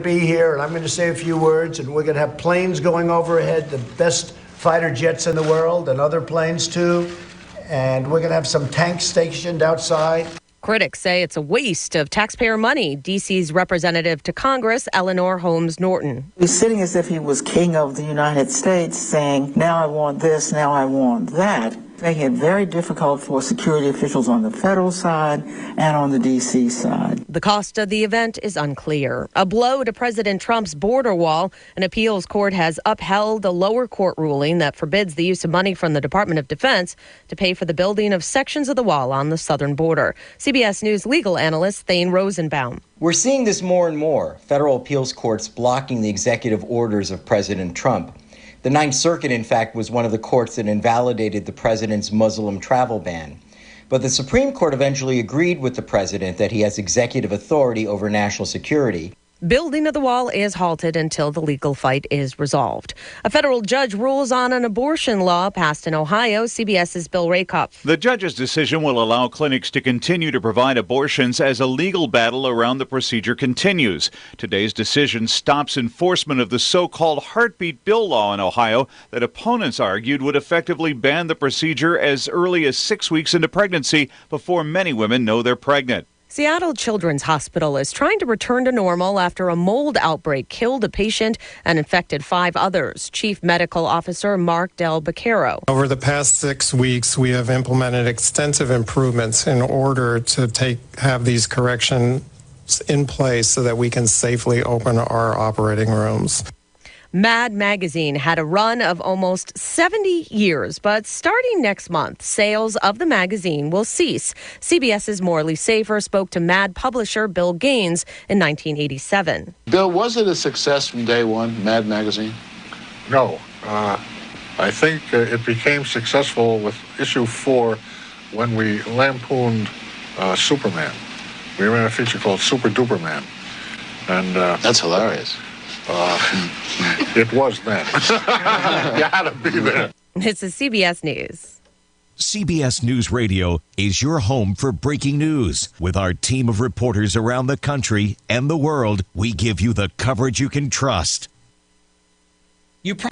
be here, and I'm going to say a few words, and we're going to have planes going overhead, the best fighter jets in the world, and other planes too. And we're going to have some tanks stationed outside. Critics say it's a waste of taxpayer money. D.C.'s representative to Congress, Eleanor Holmes Norton. He's sitting as if he was king of the United States, saying, now I want this, now I want that, making it very difficult for security officials on the federal side and on the D.C. side. The cost of the event is unclear. A blow to President Trump's border wall. An appeals court has upheld a lower court ruling that forbids the use of money from the Department of Defense to pay for the building of sections of the wall on the southern border. CBS News legal analyst Thane Rosenbaum. We're seeing this more and more. Federal appeals courts blocking the executive orders of President Trump. The Ninth Circuit, in fact, was one of the courts that invalidated the president's Muslim travel ban. But the Supreme Court eventually agreed with the president that he has executive authority over national security. Building of the wall is halted until the legal fight is resolved. A federal judge rules on an abortion law passed in Ohio. CBS's Bill Rakoff. The judge's decision will allow clinics to continue to provide abortions as a legal battle around the procedure continues. Today's decision stops enforcement of the so-called heartbeat bill law in Ohio that opponents argued would effectively ban the procedure as early as 6 weeks into pregnancy before many women know they're pregnant. Seattle Children's Hospital is trying to return to normal after a mold outbreak killed a patient and infected 5 others. Chief Medical Officer Mark Del Beccaro. Over the past 6 weeks, we have implemented extensive improvements in order to have these corrections in place so that we can safely open our operating rooms. Mad Magazine had a run of almost 70 years, but starting next month, sales of the magazine will cease. CBS's Morley Safer spoke to Mad publisher Bill Gaines in 1987. Bill, was it a success from day one, Mad Magazine? No. I think it became successful with issue 4 when we lampooned Superman. We ran a feature called Super Duper Man. And that's hilarious. It was then. You had to be there. This is CBS News. CBS News Radio is your home for breaking news. With our team of reporters around the country and the world, we give you the coverage you can trust.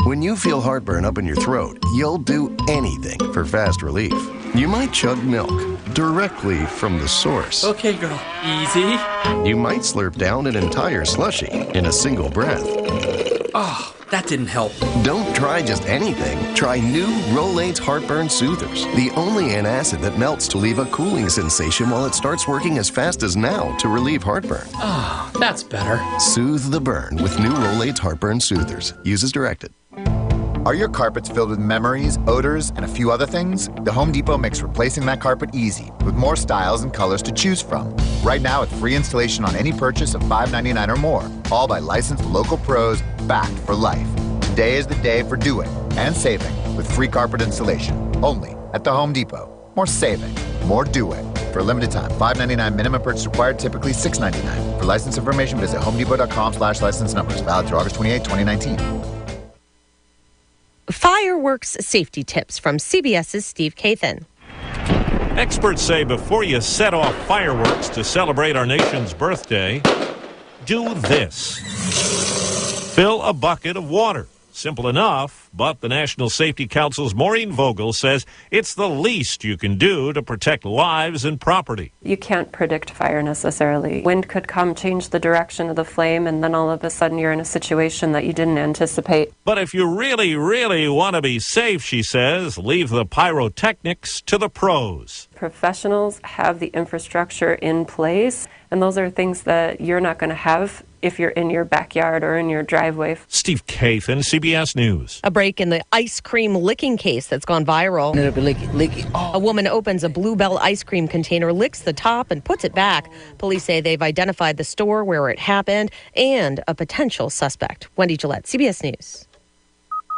When you feel heartburn up in your throat, you'll do anything for fast relief. You might chug milk directly from the source. Okay, girl. Easy. You might slurp down an entire slushie in a single breath. Oh, that didn't help. Don't try just anything. Try new Rolaids Heartburn Soothers, the only antacid that melts to leave a cooling sensation while it starts working as fast as now to relieve heartburn. Oh, that's better. Soothe the burn with new Rolaids Heartburn Soothers. Use as directed. Are your carpets filled with memories, odors, and a few other things? The Home Depot makes replacing that carpet easy, with more styles and colors to choose from. Right now, with free installation on any purchase of $5.99 or more, all by licensed local pros, backed for life. Today is the day for doing and saving with free carpet installation, only at the Home Depot. More saving, more doing. For a limited time, $5.99 minimum purchase required, typically $6.99. For license information, visit homedepot.com/license numbers. Valid through August 28, 2019. Fireworks safety tips from CBS's Steve Kathan. Experts say before you set off fireworks to celebrate our nation's birthday, do this. Fill a bucket of water. Simple enough, but the National Safety Council's Maureen Vogel says it's the least you can do to protect lives and property. You can't predict fire necessarily. Wind could come, change the direction of the flame, and then all of a sudden you're in a situation that you didn't anticipate. But if you really, really want to be safe, she says, leave the pyrotechnics to the pros. Professionals have the infrastructure in place, and those are things that you're not going to have if you're in your backyard or in your driveway. Steve Kathan, CBS News. A break in the ice cream licking case that's gone viral. Licky. Oh. A woman opens a Bluebell ice cream container, licks the top, and puts it back. Police say they've identified the store where it happened and a potential suspect. Wendy Gillette, CBS News.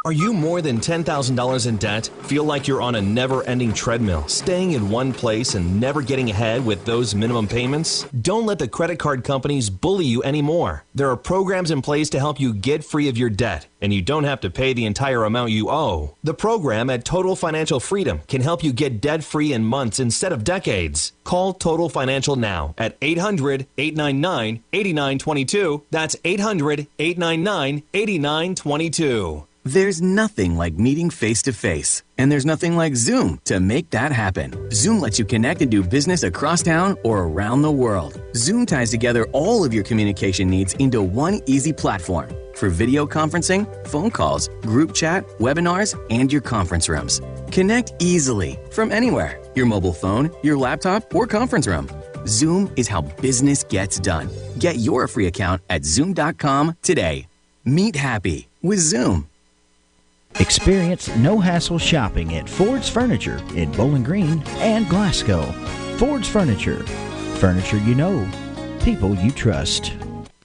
Are you more than $10,000 in debt? Feel like you're on a never-ending treadmill, staying in one place and never getting ahead with those minimum payments? Don't let the credit card companies bully you anymore. There are programs in place to help you get free of your debt, and you don't have to pay the entire amount you owe. The program at Total Financial Freedom can help you get debt-free in months instead of decades. Call Total Financial now at 800-899-8922. That's 800-899-8922. There's nothing like meeting face-to-face, and there's nothing like Zoom to make that happen. Zoom lets you connect and do business across town or around the world. Zoom ties together all of your communication needs into one easy platform for video conferencing, phone calls, group chat, webinars, and your conference rooms. Connect easily from anywhere, your mobile phone, your laptop, or conference room. Zoom is how business gets done. Get your free account at Zoom.com today. Meet happy with Zoom. Experience no-hassle shopping at Ford's Furniture in Bowling Green and Glasgow. Ford's Furniture. Furniture you know. People you trust.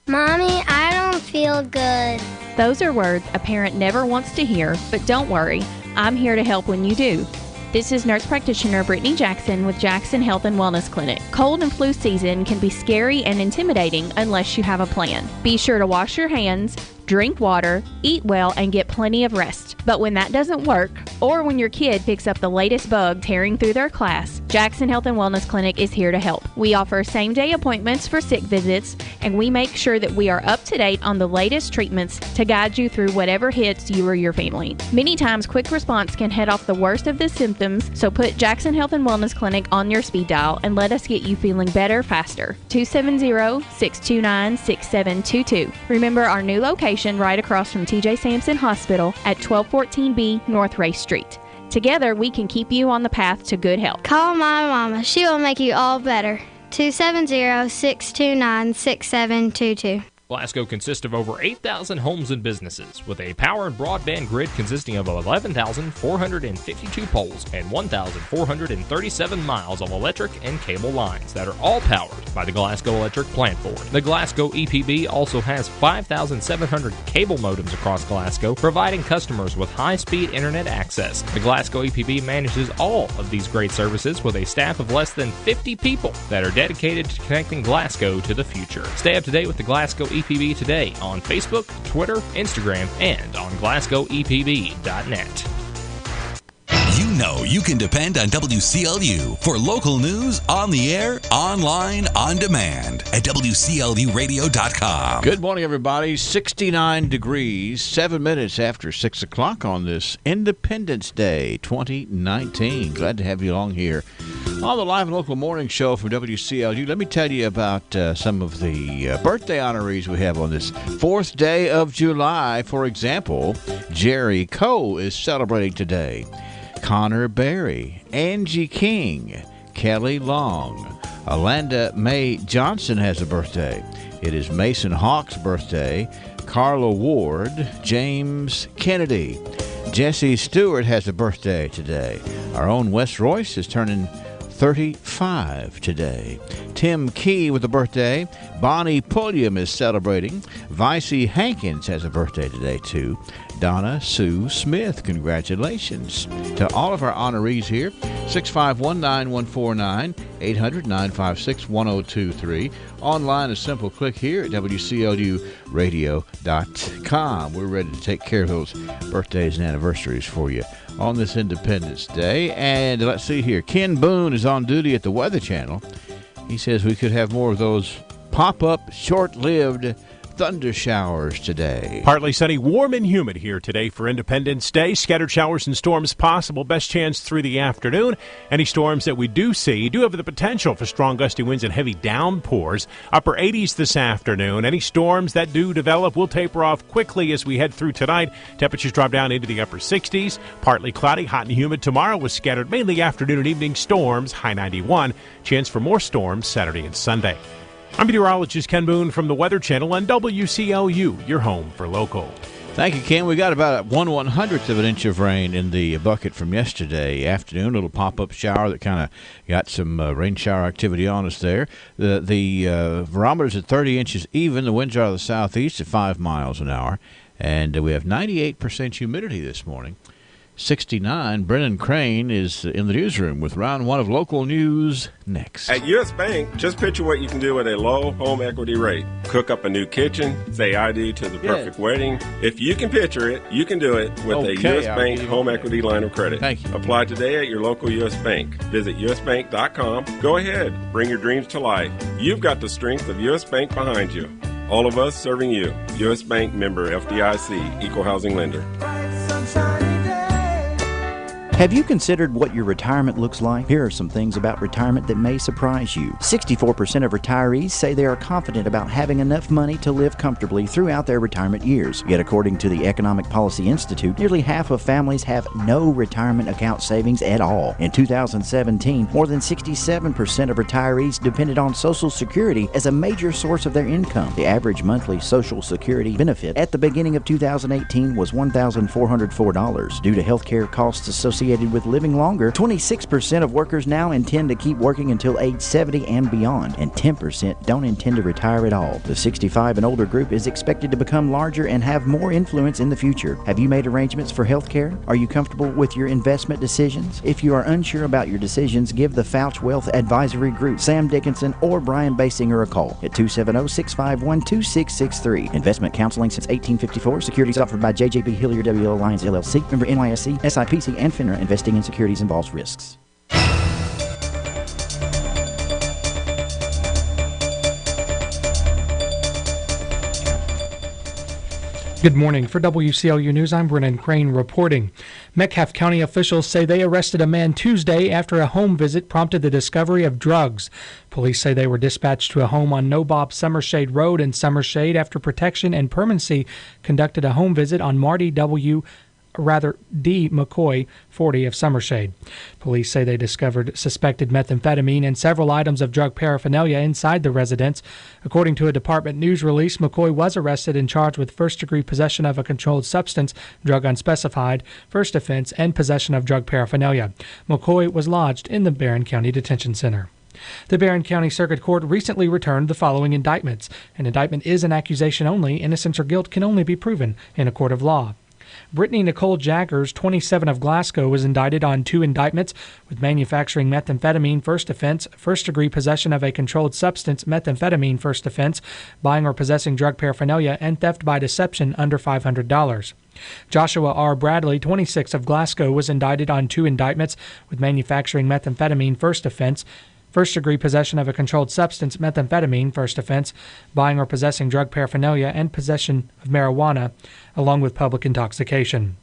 Mommy, I don't feel good. Those are words a parent never wants to hear, but don't worry. I'm here to help when you do. This is nurse practitioner Brittany Jackson with Jackson Health and Wellness Clinic. Cold and flu season can be scary and intimidating unless you have a plan. Be sure to wash your hands, drink water, eat well, and get plenty of rest. But when that doesn't work, or when your kid picks up the latest bug tearing through their class, Jackson Health and Wellness Clinic is here to help. We offer same-day appointments for sick visits, and we make sure that we are up to date on the latest treatments to guide you through whatever hits you or your family. Many times, quick response can head off the worst of the symptoms, so put Jackson Health and Wellness Clinic on your speed dial and let us get you feeling better faster. 270-629-6722. Remember our new location right across from TJ Sampson Hospital at 1214B North Race Street. Together, we can keep you on the path to good health. Call my mama. She will make you all better. 270-629-6722. Glasgow consists of over 8,000 homes and businesses, with a power and broadband grid consisting of 11,452 poles and 1,437 miles of electric and cable lines that are all powered by the Glasgow Electric Plant Board. The Glasgow EPB also has 5,700 cable modems across Glasgow, providing customers with high-speed internet access. The Glasgow EPB manages all of these great services with a staff of less than 50 people that are dedicated to connecting Glasgow to the future. Stay up to date with the Glasgow EPB today on Facebook, Twitter, Instagram, and on GlasgowEPB.net. You know you can depend on WCLU for local news on the air, online, on demand at WCLUradio.com. Good morning, everybody. 69 degrees, 7 minutes after 6 o'clock on this Independence Day 2019. Glad to have you along here on the live and local morning show from WCLU. Let me tell you about some of the birthday honorees we have on this 4th day of July. For example, Jerry Coe is celebrating today. Connor Berry, Angie King, Kelly Long, Alanda Mae Johnson has a birthday. It is Mason Hawk's birthday. Carla Ward, James Kennedy. Jesse Stewart has a birthday today. Our own Wes Royce is turning 35 today. Tim Key with a birthday. Bonnie Pulliam is celebrating. Vicey Hankins has a birthday today, too. Donna Sue Smith, congratulations to all of our honorees here. 651-9149, 800-956-1023. Online, a simple click here at WCLUradio.com. We're ready to take care of those birthdays and anniversaries for you on this Independence Day. And let's see here. Ken Boone is on duty at the Weather Channel. He says we could have more of those pop-up, short-lived thunder showers today. Partly sunny, warm and humid here today for Independence Day. Scattered showers and storms possible. Best chance through the afternoon. Any storms that we do see do have the potential for strong gusty winds and heavy downpours. Upper 80s this afternoon. Any storms that do develop will taper off quickly as we head through tonight. Temperatures drop down into the upper 60s. Partly cloudy, hot and humid tomorrow with scattered mainly afternoon and evening storms. High 91. Chance for more storms Saturday and Sunday. I'm meteorologist Ken Boone from the Weather Channel on WCLU, your home for local. Thank you, Ken. We got about 1/100th of an inch of rain in the bucket from yesterday afternoon. A little pop-up shower that kind of got some rain shower activity on us there. The barometer's at 30 inches even. The winds are out of the southeast at 5 miles an hour. And we have 98% humidity this morning. 69. Brennan Crane is in the newsroom with round one of local news next. At U.S. Bank, just picture what you can do with a low home equity rate. Cook up a new kitchen, say ID to the perfect wedding. If you can picture it, you can do it with a U.S. Bank home equity line of credit. Thank you. Apply today at your local U.S. Bank. Visit usbank.com. Go ahead, bring your dreams to life. You've got the strength of U.S. Bank behind you. All of us serving you. U.S. Bank member FDIC, equal housing lender. Have you considered what your retirement looks like? Here are some things about retirement that may surprise you. 64% of retirees say they are confident about having enough money to live comfortably throughout their retirement years. Yet according to the Economic Policy Institute, nearly half of families have no retirement account savings at all. In 2017, more than 67% of retirees depended on Social Security as a major source of their income. The average monthly Social Security benefit at the beginning of 2018 was $1,404. Due to health care costs associated with living longer, 26% of workers now intend to keep working until age 70 and beyond, and 10% don't intend to retire at all. The 65 and older group is expected to become larger and have more influence in the future. Have you made arrangements for health care? Are you comfortable with your investment decisions? If you are unsure about your decisions, give the Fouch Wealth Advisory Group, Sam Dickinson, or Brian Basinger a call at 270-651-2663. Investment counseling since 1854. Securities offered by JJB Hillier W. Alliance LLC. Member NYSE, SIPC, and FINRA. Investing in securities involves risks. Good morning. For WCLU News, I'm Brennan Crane reporting. Metcalfe County officials say they arrested a man Tuesday after a home visit prompted the discovery of drugs. Police say they were dispatched to a home on Nobob Summershade Road in Summershade after Protection and Permanency conducted a home visit on Marty D. McCoy, 40 of Summershade. Police say they discovered suspected methamphetamine and several items of drug paraphernalia inside the residence. According to a department news release, McCoy was arrested and charged with first-degree possession of a controlled substance, drug unspecified, first offense, and possession of drug paraphernalia. McCoy was lodged in the Barron County Detention Center. The Barron County Circuit Court recently returned the following indictments. An indictment is an accusation only. Innocence or guilt can only be proven in a court of law. Brittany Nicole Jaggers, 27 of Glasgow, was indicted on 2 indictments with manufacturing methamphetamine first offense, first-degree possession of a controlled substance methamphetamine first offense, buying or possessing drug paraphernalia, and theft by deception under $500. Joshua R. Bradley, 26 of Glasgow, was indicted on 2 indictments with manufacturing methamphetamine first offense, first-degree possession of a controlled substance, methamphetamine, first offense, buying or possessing drug paraphernalia, and possession of marijuana, along with public intoxication.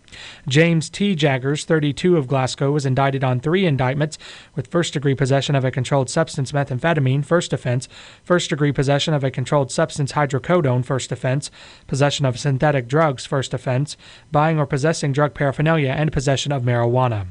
James T. Jaggers, 32 of Glasgow, was indicted on 3 indictments with first-degree possession of a controlled substance, methamphetamine, first offense, first-degree possession of a controlled substance, hydrocodone, first offense, possession of synthetic drugs, first offense, buying or possessing drug paraphernalia, and possession of marijuana.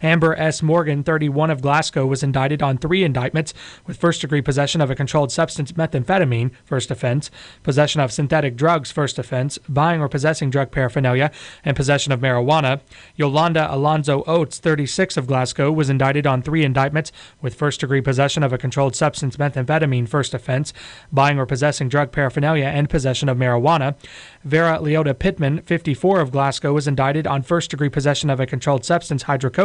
Amber S. Morgan, 31 of Glasgow, was indicted on 3 indictments with first-degree possession of a controlled substance, methamphetamine, first offense, possession of synthetic drugs, first offense, buying or possessing drug paraphernalia, and possession of marijuana. Yolanda Alonzo Oates, 36 of Glasgow, was indicted on 3 indictments with first-degree possession of a controlled substance, methamphetamine, first offense, buying or possessing drug paraphernalia, and possession of marijuana. Vera Leota Pittman, 54 of Glasgow, was indicted on first-degree possession of a controlled substance, hydrocodone,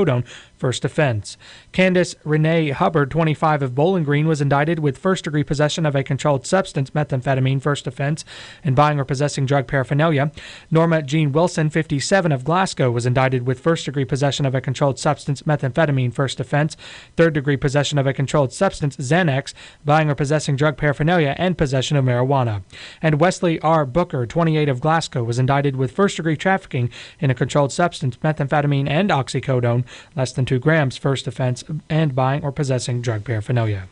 first offense. Candace Renee Hubbard, 25 of Bowling Green, was indicted with first-degree possession of a controlled substance, methamphetamine, first offense, and buying or possessing drug paraphernalia. Norma Jean Wilson, 57 of Glasgow, was indicted with first-degree possession of a controlled substance, methamphetamine, first offense, third-degree possession of a controlled substance, Xanax, buying or possessing drug paraphernalia, and possession of marijuana. And Wesley R. Booker, 28 of Glasgow, was indicted with first-degree trafficking in a controlled substance, methamphetamine, and oxycodone, less than 2 grams, first offense, and buying or possessing drug paraphernalia.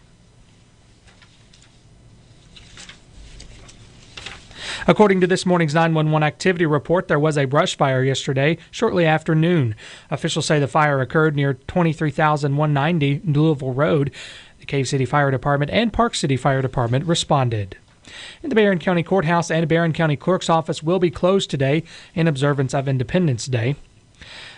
According to this morning's 911 activity report, there was a brush fire yesterday shortly after noon. Officials say the fire occurred near 23,190 Louisville Road. The Cave City Fire Department and Park City Fire Department responded. The Barron County Courthouse and Barron County Clerk's Office will be closed today in observance of Independence Day.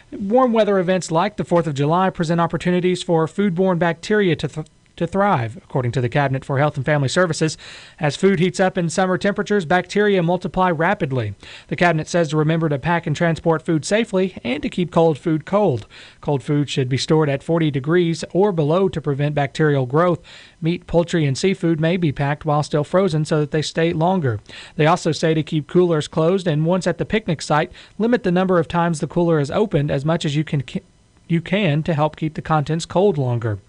Warm weather events like the 4th of July present opportunities for foodborne bacteria to to thrive, according to the Cabinet for Health and Family Services. As food heats up in summer temperatures, bacteria multiply rapidly. The Cabinet says to remember to pack and transport food safely and to keep cold food cold. Cold food should be stored at 40 degrees or below to prevent bacterial growth. Meat, poultry, and seafood may be packed while still frozen so that they stay longer. They also say to keep coolers closed, and once at the picnic site, limit the number of times the cooler is opened as much as you can to help keep the contents cold longer.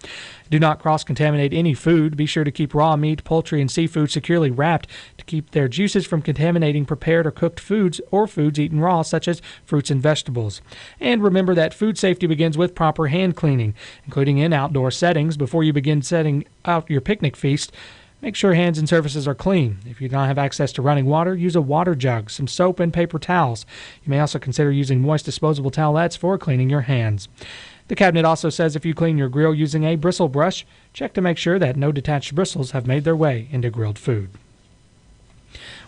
Do not cross-contaminate any food. Be sure to keep raw meat, poultry, and seafood securely wrapped to keep their juices from contaminating prepared or cooked foods or foods eaten raw, such as fruits and vegetables. And remember that food safety begins with proper hand cleaning, including in outdoor settings. Before you begin setting out your picnic feast, make sure hands and surfaces are clean. If you don't have access to running water, use a water jug, some soap, and paper towels. You may also consider using moist disposable towelettes for cleaning your hands. The Cabinet also says if you clean your grill using a bristle brush, check to make sure that no detached bristles have made their way into grilled food.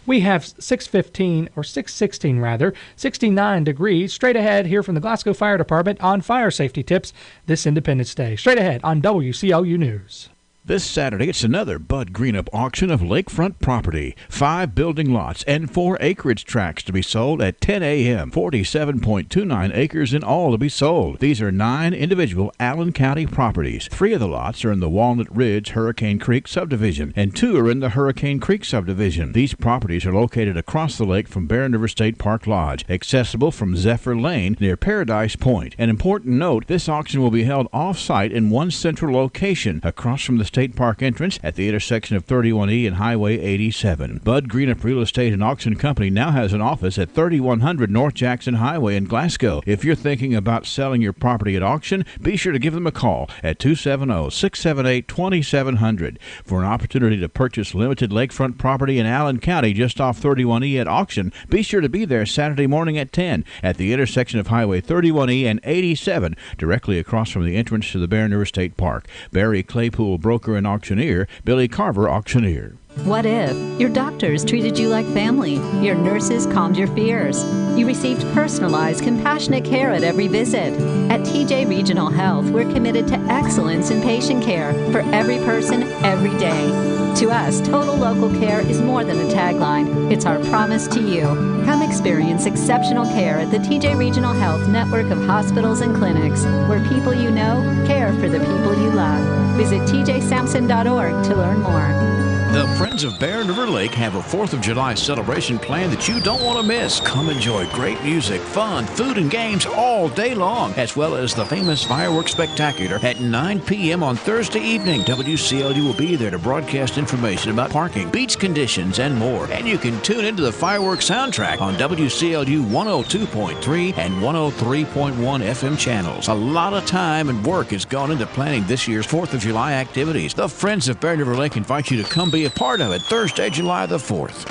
We have 69 degrees. Straight ahead here from the Glasgow Fire Department on fire safety tips this Independence Day. Straight ahead on WCLU News. This Saturday, it's another Bud Greenup auction of lakefront property. 5 building lots and 4 acreage tracts to be sold at 10 a.m. 47.29 acres in all to be sold. These are 9 individual Allen County properties. 3 of the lots are in the Walnut Ridge Hurricane Creek subdivision, and 2 are in the Hurricane Creek subdivision. These properties are located across the lake from Barren River State Park Lodge, accessible from Zephyr Lane near Paradise Point. An important note, this auction will be held off-site in one central location across from the State Park entrance at the intersection of 31E and Highway 87. Bud Greenup Real Estate and Auction Company now has an office at 3100 North Jackson Highway in Glasgow. If you're thinking about selling your property at auction, be sure to give them a call at 270-678-2700 for an opportunity to purchase limited lakefront property in Allen County just off 31E at auction. Be sure to be there Saturday morning at 10 at the intersection of Highway 31E and 87, directly across from the entrance to the Barren River State Park. Barry Claypool, broker and auctioneer. Billy Carver, auctioneer. What if your doctors treated you like family? Your nurses calmed your fears. You received personalized, compassionate care at every visit. At TJ Regional Health, we're committed to excellence in patient care for every person, every day. To us, total local care is more than a tagline. It's our promise to you. Come experience exceptional care at the TJ Regional Health network of hospitals and clinics, where people you know care for the people you love. Visit tjsampson.org to learn more. The Friends of Barren River Lake have a 4th of July celebration plan that you don't want to miss. Come enjoy great music, fun, food, and games all day long, as well as the famous fireworks spectacular at 9 p.m. on Thursday evening. WCLU will be there to broadcast information about parking, beach conditions, and more. And you can tune into the fireworks soundtrack on WCLU 102.3 and 103.1 FM channels. A lot of time and work has gone into planning this year's 4th of July activities. The Friends of Barren River Lake invite you to come be a part of it Thursday, July the 4th.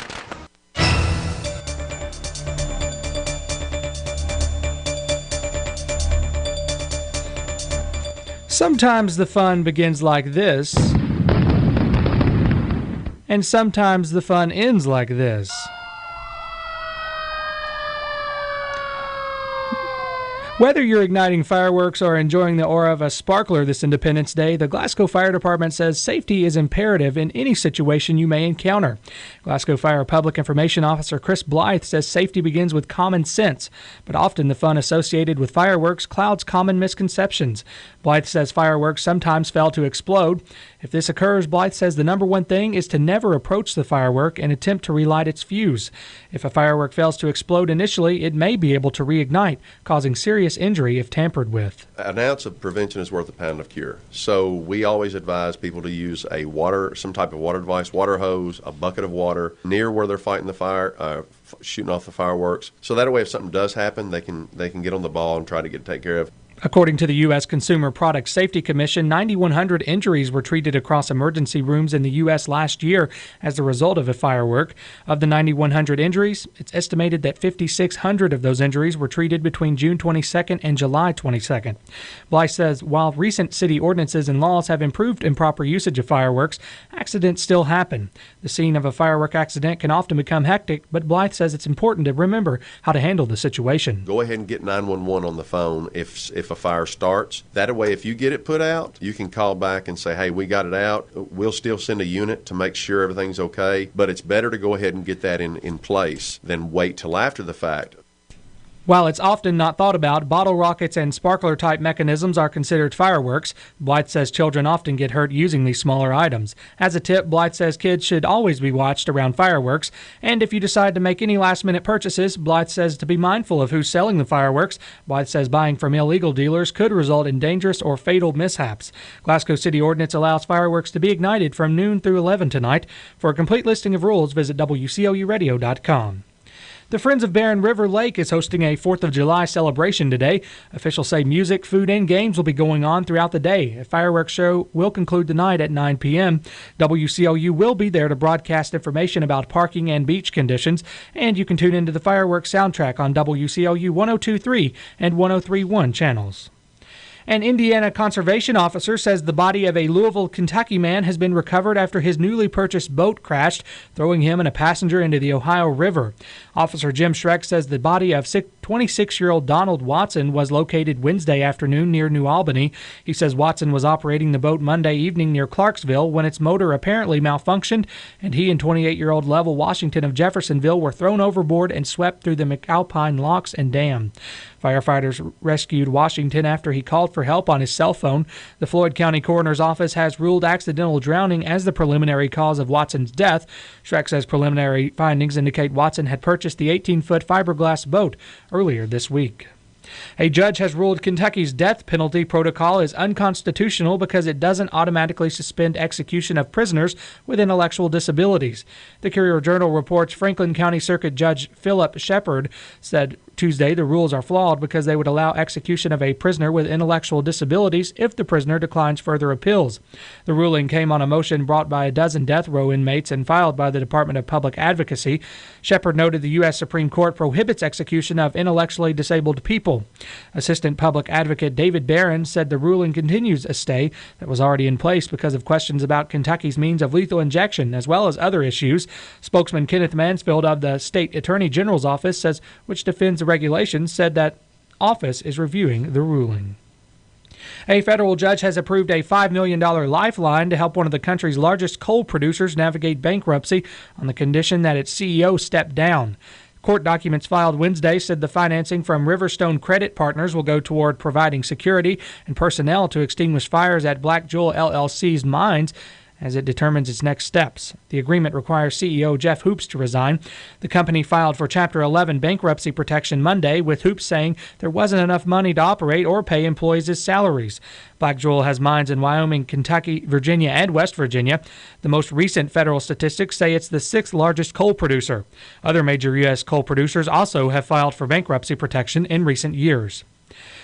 Sometimes the fun begins like this, and sometimes the fun ends like this. Whether you're igniting fireworks or enjoying the aura of a sparkler this Independence Day, the Glasgow Fire Department says safety is imperative in any situation you may encounter. Glasgow Fire Public Information Officer Chris Blythe says safety begins with common sense, but often the fun associated with fireworks clouds common misconceptions. Blythe says fireworks sometimes fail to explode. If this occurs, Blythe says the number one thing is to never approach the firework and attempt to relight its fuse. If a firework fails to explode initially, it may be able to reignite, causing serious injury if tampered with. An ounce of prevention is worth a pound of cure. So we always advise people to use some type of water device, water hose, a bucket of water near where they're fighting the fire, shooting off the fireworks. So that way if something does happen, they can get on the ball and try to get it taken care of. According to the U.S. Consumer Product Safety Commission, 9,100 injuries were treated across emergency rooms in the U.S. last year as a result of a firework. Of the 9,100 injuries, it's estimated that 5,600 of those injuries were treated between June 22nd and July 22nd. Blythe says while recent city ordinances and laws have improved improper usage of fireworks, accidents still happen. The scene of a firework accident can often become hectic, but Blythe says it's important to remember how to handle the situation. Go ahead and get 911 on the phone if if a fire starts. That way, if you get it put out, you can call back and say, hey, we got it out. We'll still send a unit to make sure everything's okay, but it's better to go ahead and get that in place than wait till after the fact. While it's often not thought about, bottle rockets and sparkler-type mechanisms are considered fireworks. Blythe says children often get hurt using these smaller items. As a tip, Blythe says kids should always be watched around fireworks. And if you decide to make any last-minute purchases, Blythe says to be mindful of who's selling the fireworks. Blythe says buying from illegal dealers could result in dangerous or fatal mishaps. Glasgow City Ordinance allows fireworks to be ignited from noon through 11 tonight. For a complete listing of rules, visit WCLUradio.com. The Friends of Barren River Lake is hosting a 4th of July celebration today. Officials say music, food, and games will be going on throughout the day. A fireworks show will conclude tonight at 9 p.m. WCLU will be there to broadcast information about parking and beach conditions, and you can tune into the fireworks soundtrack on WCLU 102.3 and 103.1 channels. An Indiana conservation officer says the body of a Louisville, Kentucky man has been recovered after his newly purchased boat crashed, throwing him and a passenger into the Ohio River. Officer Jim Schreck says the body of 26-year-old Donald Watson was located Wednesday afternoon near New Albany. He says Watson was operating the boat Monday evening near Clarksville when its motor apparently malfunctioned, and he and 28-year-old Level Washington of Jeffersonville were thrown overboard and swept through the McAlpine locks and dam. Firefighters rescued Washington after he called for help on his cell phone. The Floyd County Coroner's Office has ruled accidental drowning as the preliminary cause of Watson's death. Schreck says preliminary findings indicate Watson had purchased the 18-foot fiberglass boat earlier this week. A judge has ruled Kentucky's death penalty protocol is unconstitutional because it doesn't automatically suspend execution of prisoners with intellectual disabilities. The Courier-Journal reports Franklin County Circuit Judge Philip Shepard said Tuesday the rules are flawed because they would allow execution of a prisoner with intellectual disabilities if the prisoner declines further appeals. The ruling came on a motion brought by a dozen death row inmates and filed by the Department of Public Advocacy. Shepard noted the U.S. Supreme Court prohibits execution of intellectually disabled people. Assistant Public Advocate David Barron said the ruling continues a stay that was already in place because of questions about Kentucky's means of lethal injection as well as other issues. Spokesman Kenneth Mansfield of the State Attorney General's office says, which defends the regulations, said that office is reviewing the ruling. A federal judge has approved a $5 million lifeline to help one of the country's largest coal producers navigate bankruptcy on the condition that its CEO step down. Court documents filed Wednesday said the financing from Riverstone Credit Partners will go toward providing security and personnel to extinguish fires at Black Jewel LLC's mines as it determines its next steps. The agreement requires CEO Jeff Hoops to resign. The company filed for Chapter 11 bankruptcy protection Monday, with Hoops saying there wasn't enough money to operate or pay employees' salaries. Black Jewel has mines in Wyoming, Kentucky, Virginia, and West Virginia. The most recent federal statistics say it's the sixth largest coal producer. Other major U.S. coal producers also have filed for bankruptcy protection in recent years.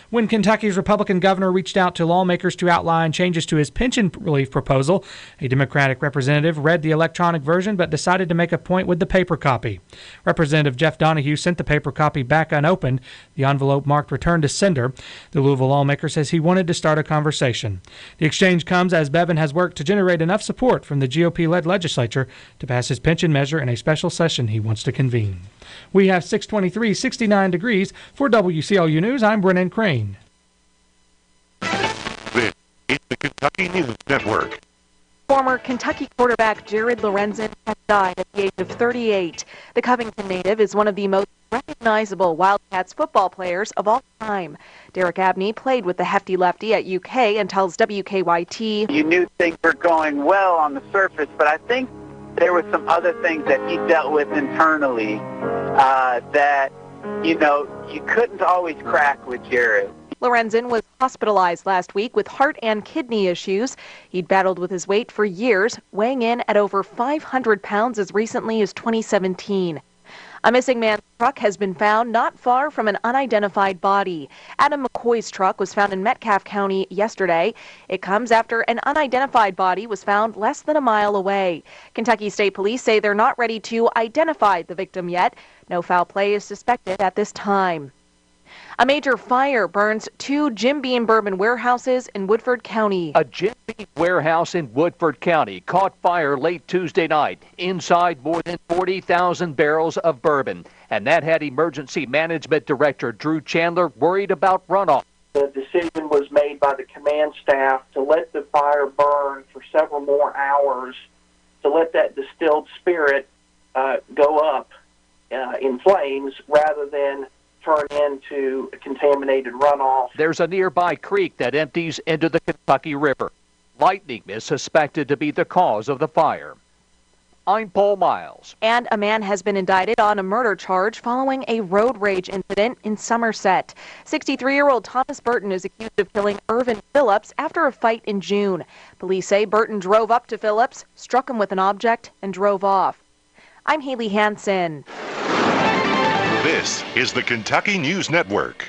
When Kentucky's Republican governor reached out to lawmakers to outline changes to his pension relief proposal, a Democratic representative read the electronic version but decided to make a point with the paper copy. Representative Jeff Donahue sent the paper copy back unopened, the envelope marked return to sender. The Louisville lawmaker says he wanted to start a conversation. The exchange comes as Bevin has worked to generate enough support from the GOP-led legislature to pass his pension measure in a special session he wants to convene. We have 623, 69 degrees. For WCLU News, I'm Brennan Crane. This is the Kentucky News Network. Former Kentucky quarterback Jared Lorenzen has died at the age of 38. The Covington native is one of the most recognizable Wildcats football players of all time. Derek Abney played with the hefty lefty at UK and tells WKYT, "You knew things were going well on the surface, but I think there were some other things that he dealt with internally that, you couldn't always crack with Jared." Lorenzen was hospitalized last week with heart and kidney issues. He'd battled with his weight for years, weighing in at over 500 pounds as recently as 2017. A missing man's truck has been found not far from an unidentified body. Adam McCoy's truck was found in Metcalfe County yesterday. It comes after an unidentified body was found less than a mile away. Kentucky State Police say they're not ready to identify the victim yet. No foul play is suspected at this time. A major fire burns two Jim Beam bourbon warehouses in Woodford County. A Jim Beam warehouse in Woodford County caught fire late Tuesday night. Inside, more than 40,000 barrels of bourbon. And that had Emergency Management Director Drew Chandler worried about runoff. the decision was made by the command staff to let the fire burn for several more hours, to let that distilled spirit go up in flames rather than turn into a contaminated runoff. There's a nearby creek that empties into the Kentucky River. Lightning is suspected to be the cause of the fire. I'm Paul Miles. And a man has been indicted on a murder charge following a road rage incident in Somerset. 63-year-old Thomas Burton is accused of killing Irvin Phillips after a fight in June. Police say Burton drove up to Phillips, struck him with an object, and drove off. I'm Haley Hansen. This is the Kentucky News Network.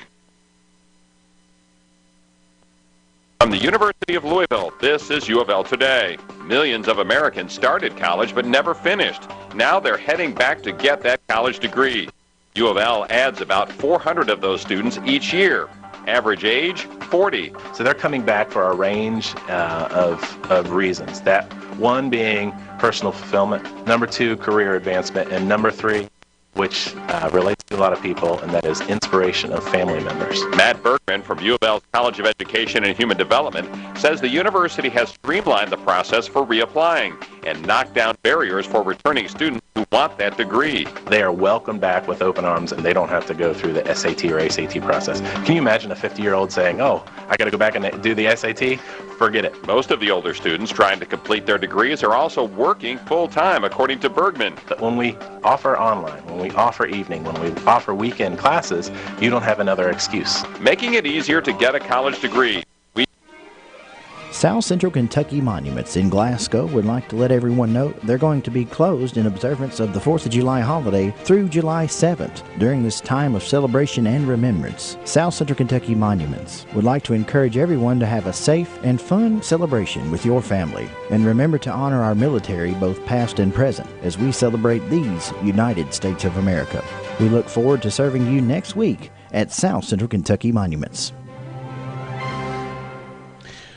From the University of Louisville, this is U of L Today. Millions of Americans started college but never finished. Now they're heading back to get that college degree. U of L adds about 400 of those students each year. Average age, 40. So they're coming back for a range of reasons. That one being personal fulfillment, number two, career advancement, and number three, which relates to a lot of people, and that is inspiration of family members. Matt Bergman from U of L's College of Education and Human Development says the university has streamlined the process for reapplying and knocked down barriers for returning students who want that degree. They are welcomed back with open arms, and they don't have to go through the SAT or ACT process. Can you imagine a 50-year-old saying, oh, I got to go back and do the SAT? Forget it. Most of the older students trying to complete their degrees are also working full-time, according to Bergman. But when we offer online, when we offer evening, when we offer weekend classes, you don't have another excuse. Making it easier to get a college degree. South Central Kentucky Monuments in Glasgow would like to let everyone know they're going to be closed in observance of the 4th of July holiday through July 7th. During this time of celebration and remembrance, South Central Kentucky Monuments would like to encourage everyone to have a safe and fun celebration with your family. And remember to honor our military, both past and present, as we celebrate these United States of America. We look forward to serving you next week at South Central Kentucky Monuments.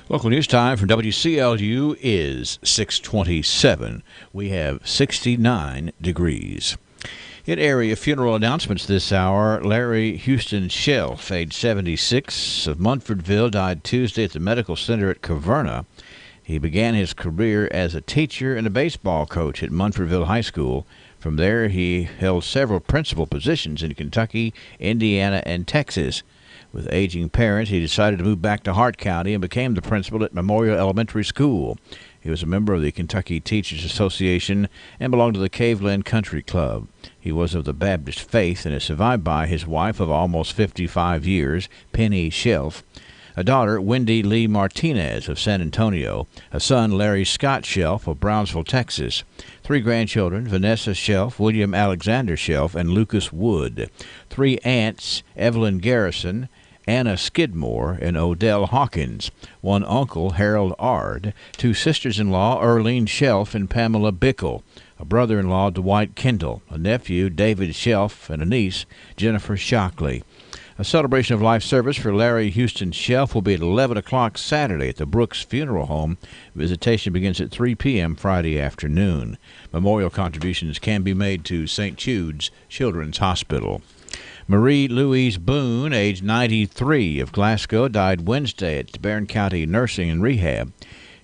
Local news time from WCLU is 6:27. We have 69 degrees. In area funeral announcements this hour, Larry Houston Shelf, age 76, of Munfordville, died Tuesday at the medical center at Caverna. He began his career as a teacher and a baseball coach at Munfordville High School. From there, he held several principal positions in Kentucky, Indiana, and Texas. With aging parents, he decided to move back to Hart County and became the principal at Memorial Elementary School. He was a member of the Kentucky Teachers Association and belonged to the Caveland Country Club. He was of the Baptist faith and is survived by his wife of almost 55 years, Penny Shelf, a daughter, Wendy Lee Martinez of San Antonio, a son, Larry Scott Shelf of Brownsville, Texas, 3 grandchildren, Vanessa Shelf, William Alexander Shelf, and Lucas Wood, 3 aunts, Evelyn Garrison, Anna Skidmore, and Odell Hawkins, 1 uncle, Harold Ard, 2 sisters-in-law, Earlene Shelf and Pamela Bickle, a brother-in-law, Dwight Kendall, a nephew, David Shelf, and a niece, Jennifer Shockley. A celebration of life service for Larry Houston Shelf will be at 11 o'clock Saturday at the Brooks Funeral Home. Visitation begins at 3 p.m. Friday afternoon. Memorial contributions can be made to St. Jude's Children's Hospital. Marie Louise Boone, age 93, of Glasgow, died Wednesday at Barron County Nursing and Rehab.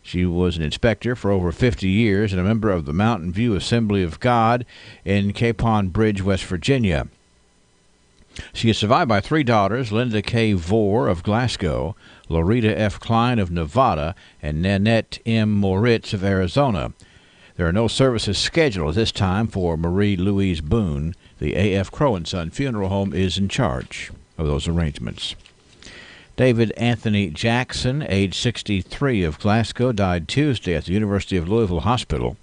She was an inspector for over 50 years and a member of the Mountain View Assembly of God in Capon Bridge, West Virginia. She is survived by 3 daughters, Linda K. Vore of Glasgow, Loretta F. Klein of Nevada, and Nanette M. Moritz of Arizona. There are no services scheduled at this time for Marie Louise Boone. The A.F. Crow & Son Funeral Home is in charge of those arrangements. David Anthony Jackson, age 63, of Glasgow, died Tuesday at the University of Louisville Hospital.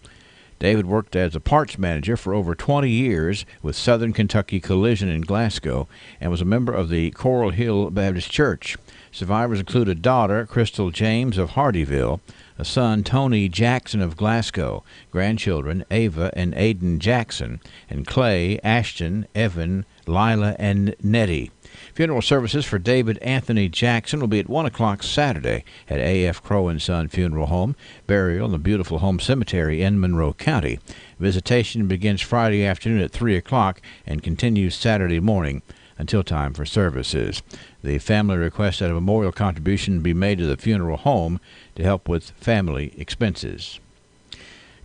David worked as a parts manager for over 20 years with Southern Kentucky Collision in Glasgow and was a member of the Coral Hill Baptist Church. Survivors include a daughter, Crystal James of Hardyville, a son, Tony Jackson of Glasgow, grandchildren, Ava and Aiden Jackson, and Clay, Ashton, Evan, Lila, and Nettie. Funeral services for David Anthony Jackson will be at 1 o'clock Saturday at A.F. Crow & Son Funeral Home, burial in the beautiful home cemetery in Monroe County. Visitation begins Friday afternoon at 3 o'clock and continues Saturday morning. until time for services. The family requests that a memorial contribution be made to the funeral home to help with family expenses.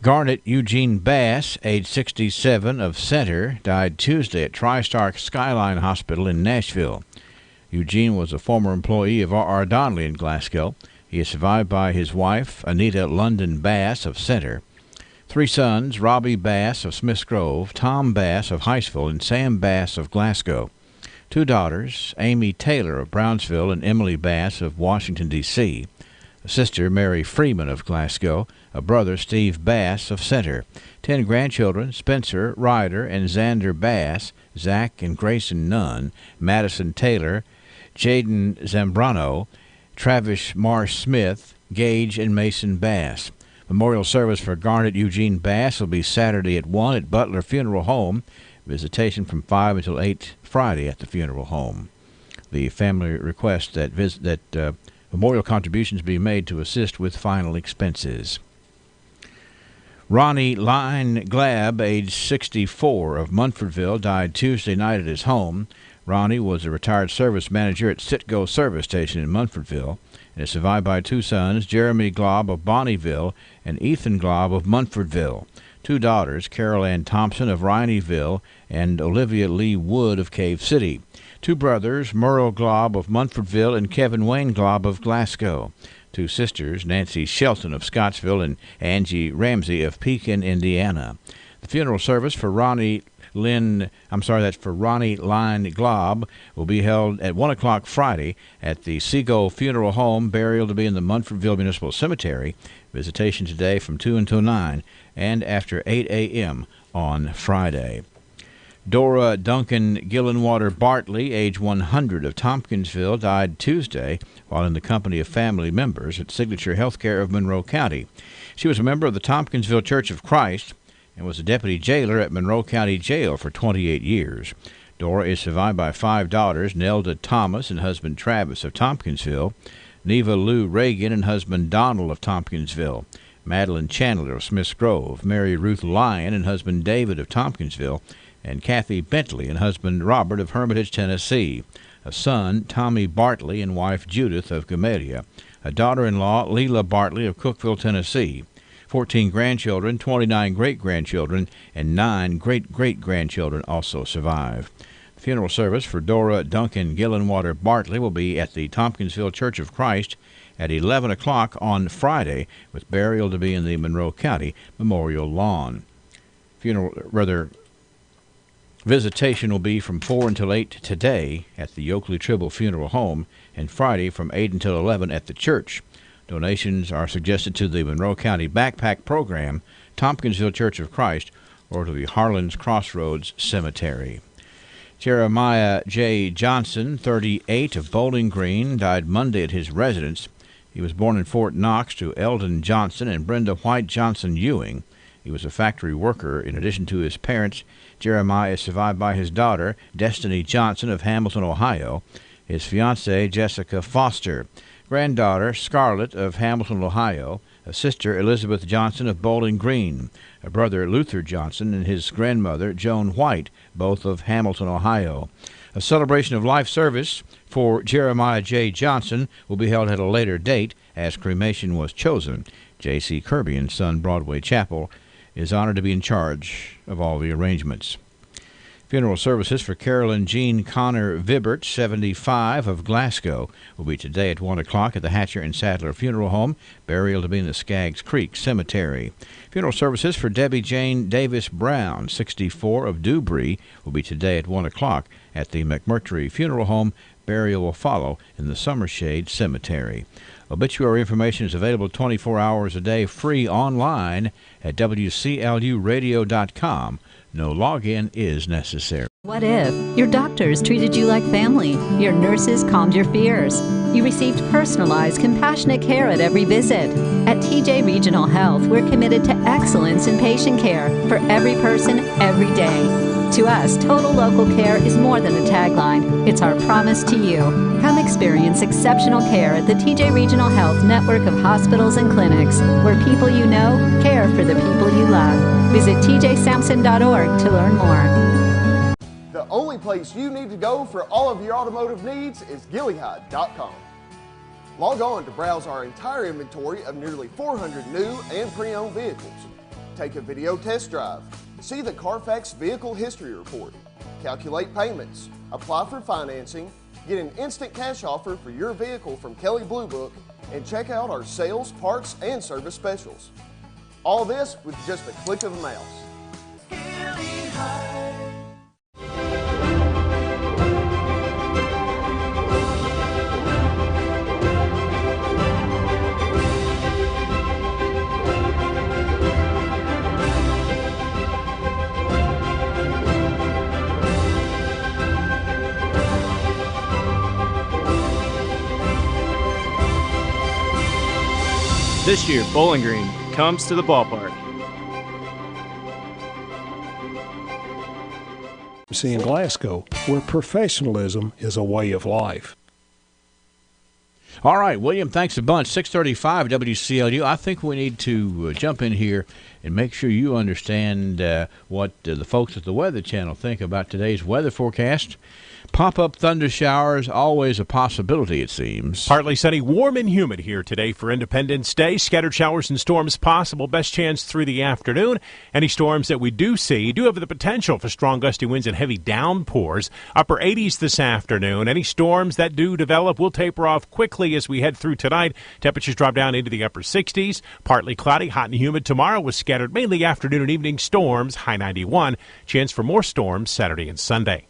Garnet Eugene Bass, age 67, of Center, died Tuesday at TriStar Skyline Hospital in Nashville. Eugene was a former employee of R.R. Donnelly in Glasgow. He is survived by his wife, Anita London Bass of Center, 3 sons, Robbie Bass of Smiths Grove, Tom Bass of Hiceville, and Sam Bass of Glasgow. 2 daughters, Amy Taylor of Brownsville and Emily Bass of Washington, D.C., a sister, Mary Freeman of Glasgow, a brother, Steve Bass of Center, 10 grandchildren, Spencer, Ryder, and Xander Bass, Zach and Grayson Nunn, Madison Taylor, Jaden Zambrano, Travis Marsh Smith, Gage, and Mason Bass. Memorial service for Garnet Eugene Bass will be Saturday at 1 at Butler Funeral Home. Visitation from 5 until 8 Friday at the funeral home. The family requests that memorial contributions be made to assist with final expenses. Ronnie Line Glab, age 64, of Munfordville, died Tuesday night at his home. Ronnie was a retired service manager at Citgo Service Station in Munfordville and is survived by 2 sons, Jeremy Glob of Bonnieville and Ethan Glob of Munfordville. 2 daughters, Carol Ann Thompson of Rineyville and Olivia Lee Wood of Cave City. 2 brothers, Merle Glob of Munfordville and Kevin Wayne Glob of Glasgow. 2 sisters, Nancy Shelton of Scottsville and Angie Ramsey of Pekin, Indiana. The funeral service for Ronnie Line Glob will be held at 1 o'clock Friday at the Seagull Funeral Home, burial to be in the Munfordville Municipal Cemetery. Visitation today from 2 until 9 and after 8 a.m. on Friday. Dora Duncan Gillenwater Bartley, age 100, of Tompkinsville, died Tuesday while in the company of family members at Signature Healthcare of Monroe County. She was a member of the Tompkinsville Church of Christ and was a deputy jailer at Monroe County Jail for 28 years. Dora is survived by 5 daughters, Nelda Thomas and husband Travis of Tompkinsville, Neva Lou Reagan and husband Donald of Tompkinsville, Madeline Chandler of Smiths Grove, Mary Ruth Lyon and husband David of Tompkinsville, and Kathy Bentley and husband Robert of Hermitage, Tennessee, a son, Tommy Bartley, and wife Judith of Gamelia, a daughter-in-law, Leela Bartley of Cookville, Tennessee, 14 grandchildren, 29 great-grandchildren, and 9 great-great-grandchildren also survive. The funeral service for Dora Duncan Gillenwater Bartley will be at the Tompkinsville Church of Christ at 11 o'clock on Friday, with burial to be in the Monroe County Memorial Lawn. Visitation will be from 4 until 8 today at the Oakley Tribble Funeral Home and Friday from 8 until 11 at the church. Donations are suggested to the Monroe County Backpack Program, Tompkinsville Church of Christ, or to the Harlan's Crossroads Cemetery. Jeremiah J. Johnson, 38, of Bowling Green, died Monday at his residence. He was born in Fort Knox to Eldon Johnson and Brenda White Johnson Ewing. He was a factory worker. In addition to his parents, Jeremiah is survived by his daughter, Destiny Johnson of Hamilton, Ohio, his fiancée, Jessica Foster, granddaughter, Scarlett of Hamilton, Ohio, a sister, Elizabeth Johnson of Bowling Green, a brother, Luther Johnson, and his grandmother, Joan White, both of Hamilton, Ohio. A celebration of life service for Jeremiah J. Johnson will be held at a later date as cremation was chosen. J.C. Kirby and Son Broadway Chapel is honored to be in charge of all the arrangements. Funeral services for Carolyn Jean Connor Vibert, 75, of Glasgow, will be today at 1 o'clock at the Hatcher and Sadler Funeral Home, burial to be in the Skaggs Creek Cemetery. Funeral services for Debbie Jane Davis Brown, 64, of Dewberry, will be today at 1 o'clock at the McMurtry Funeral Home. Burial will follow in the Summershade Cemetery. Obituary information is available 24 hours a day, free online at WCLUradio.com. No login is necessary. What if your doctors treated you like family? Your nurses calmed your fears. You received personalized, compassionate care at every visit. At TJ Regional Health, we're committed to excellence in patient care for every person, every day. To us, total local care is more than a tagline. It's our promise to you. Come experience exceptional care at the TJ Regional Health network of hospitals and clinics, where people you know care for the people you love. Visit tjsampson.org to learn more. The only place you need to go for all of your automotive needs is Gilead.com. Log on to browse our entire inventory of nearly 400 new and pre-owned vehicles. Take a video test drive, see the Carfax Vehicle History Report, calculate payments, apply for financing, get an instant cash offer for your vehicle from Kelley Blue Book, and check out our sales, parts, and service specials. All this with just a click of a mouse. This year, Bowling Green comes to the ballpark. In Glasgow, where professionalism is a way of life. All right, William, thanks a bunch. 635 WCLU. I think we need to jump in here and make sure you understand what the folks at the Weather Channel think about today's weather forecast. Pop-up thunder showers, always a possibility, it seems. Partly sunny, warm and humid here today for Independence Day. Scattered showers and storms possible. Best chance through the afternoon. Any storms that we do see do have the potential for strong gusty winds and heavy downpours. Upper 80s this afternoon. Any storms that do develop will taper off quickly as we head through tonight. Temperatures drop down into the upper 60s. Partly cloudy, hot and humid tomorrow with scattered mainly afternoon and evening storms. High 91. Chance for more storms Saturday and Sunday.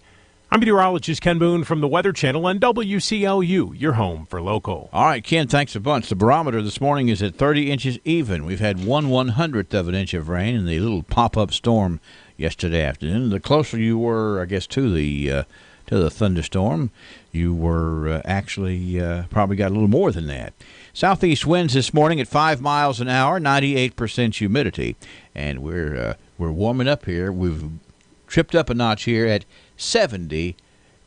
I'm meteorologist Ken Boone from the Weather Channel on WCLU, your home for local. All right, Ken, thanks a bunch. The barometer this morning is at 30 inches even. We've had 1/100th of an inch of rain in the little pop-up storm yesterday afternoon. The closer you were, I guess, to the thunderstorm, you were actually probably got a little more than that. Southeast winds this morning at 5 miles an hour, 98% humidity, and we're warming up here. We've tripped up a notch here at 70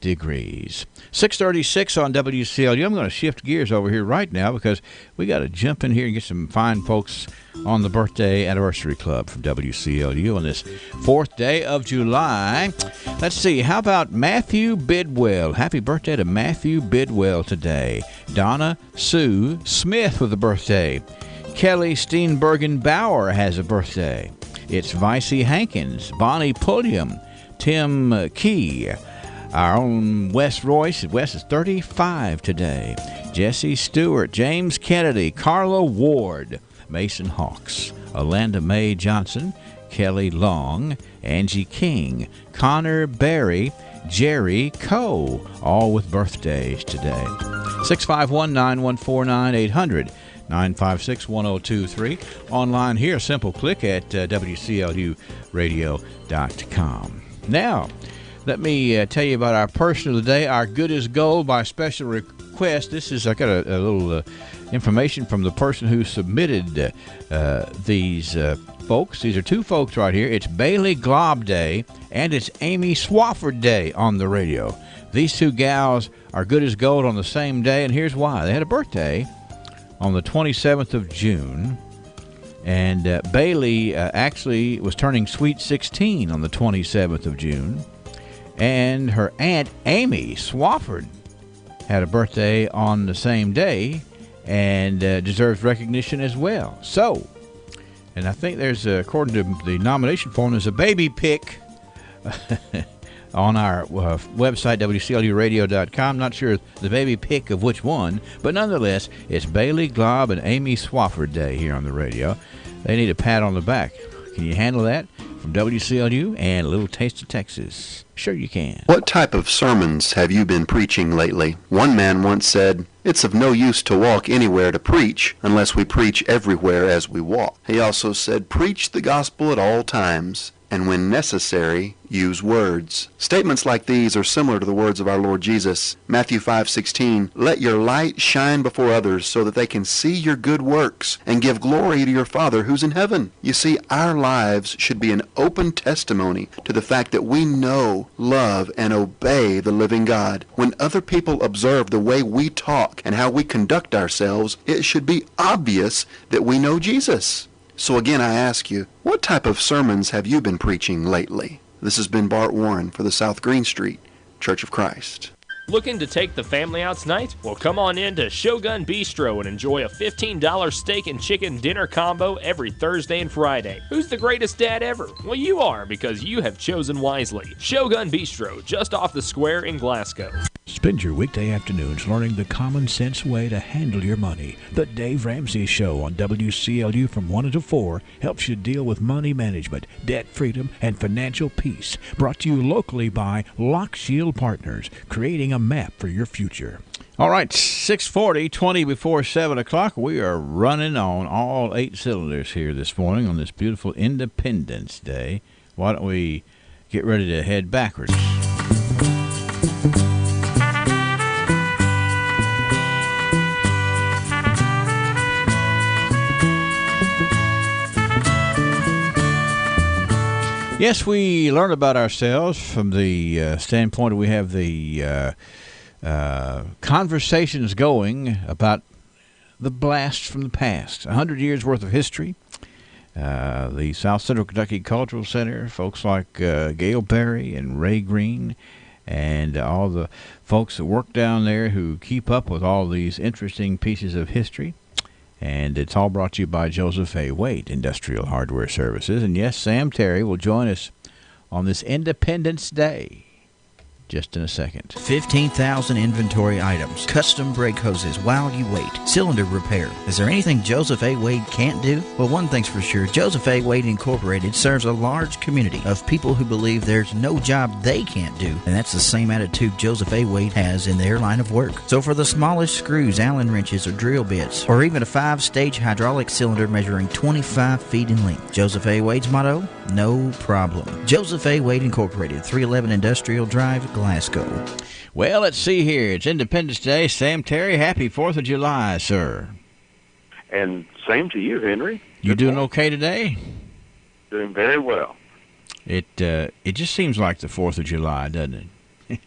degrees. 636 on WCLU. I'm going to shift gears over here right now because we got to jump in here and get some fine folks on the birthday anniversary club from WCLU on this 4th day of July. Let's see. How about Matthew Bidwell? Happy birthday to Matthew Bidwell today. Donna Sue Smith with a birthday. Kelly Steenbergen Bauer has a birthday. It's Vicey Hankins, Bonnie Pulliam, Tim Key, our own Wes Royce. Wes is 35 today. Jesse Stewart, James Kennedy, Carla Ward, Mason Hawks, Alanda Mae Johnson, Kelly Long, Angie King, Connor Berry, Jerry Coe, all with birthdays today. 651-9149-800. 956-1023. Online here, simple click at WCLUradio.com. Now, let me tell you about our person of the day, our Good as Gold by special request. I got a little information from the person who submitted these folks. These are two folks right here. It's Bailey Glob Day and it's Amy Swafford Day on the radio. These two gals are good as gold on the same day, and here's why. They had a birthday on the 27th of June, and Bailey actually was turning sweet 16 on the 27th of June, and her aunt Amy Swafford had a birthday on the same day and deserves recognition as well. So, and I think there's, according to the nomination form, there's a baby pic on our website, WCLUradio.com. Not sure the baby pick of which one, but nonetheless, it's Bailey Glob and Amy Swafford Day here on the radio. They need a pat on the back. Can you handle that? From WCLU and a little taste of Texas. Sure you can. What type of sermons have you been preaching lately? One man once said, "It's of no use to walk anywhere to preach unless we preach everywhere as we walk." He also said, "Preach the gospel at all times, and when necessary, use words." Statements like these are similar to the words of our Lord Jesus. Matthew 5:16, "Let your light shine before others so that they can see your good works and give glory to your Father who's in heaven." You see, our lives should be an open testimony to the fact that we know, love, and obey the living God. When other people observe the way we talk and how we conduct ourselves, it should be obvious that we know Jesus. So again, I ask you, what type of sermons have you been preaching lately? This has been Bart Warren for the South Green Street Church of Christ. Looking to take the family out tonight? Well, come on in to Shogun Bistro and enjoy a $15 steak and chicken dinner combo every Thursday and Friday. Who's the greatest dad ever? Well, you are, because you have chosen wisely. Shogun Bistro, just off the square in Glasgow. Spend your weekday afternoons learning the common sense way to handle your money. The Dave Ramsey Show on WCLU from 1 until 4 helps you deal with money management, debt freedom, and financial peace. Brought to you locally by Lock Shield Partners, creating a map for your future. All right, 6:40, 20 before 7 o'clock. We are running on all 8 cylinders here this morning on this beautiful Independence Day. Why don't we get ready to head backwards? Yes, we learn about ourselves from the standpoint we have the conversations going about the blast from the past. 100 years worth of history. The South Central Kentucky Cultural Center, folks like Gail Berry and Ray Green, and all the folks that work down there who keep up with all these interesting pieces of history. And it's all brought to you by Joseph A. Waite Industrial Hardware Services. And yes, Sam Terry will join us on this Independence Day just in a second. 15,000 inventory items, custom brake hoses while you wait, cylinder repair. Is there anything Joseph A. Wade can't do? Well, one thing's for sure, Joseph A. Wade Incorporated serves a large community of people who believe there's no job they can't do, and that's the same attitude Joseph A. Wade has in their line of work. So for the smallest screws, Allen wrenches, or drill bits, or even a 5-stage hydraulic cylinder measuring 25 feet in length, Joseph A. Wade's motto? No problem. Joseph A. Wade Incorporated, 311 Industrial Drive, Glasgow. Well, let's see here. It's Independence Day. Sam Terry, happy 4th of July, sir. And same to you, Henry. You doing okay today? Doing very well. It just seems like the 4th of July, doesn't it?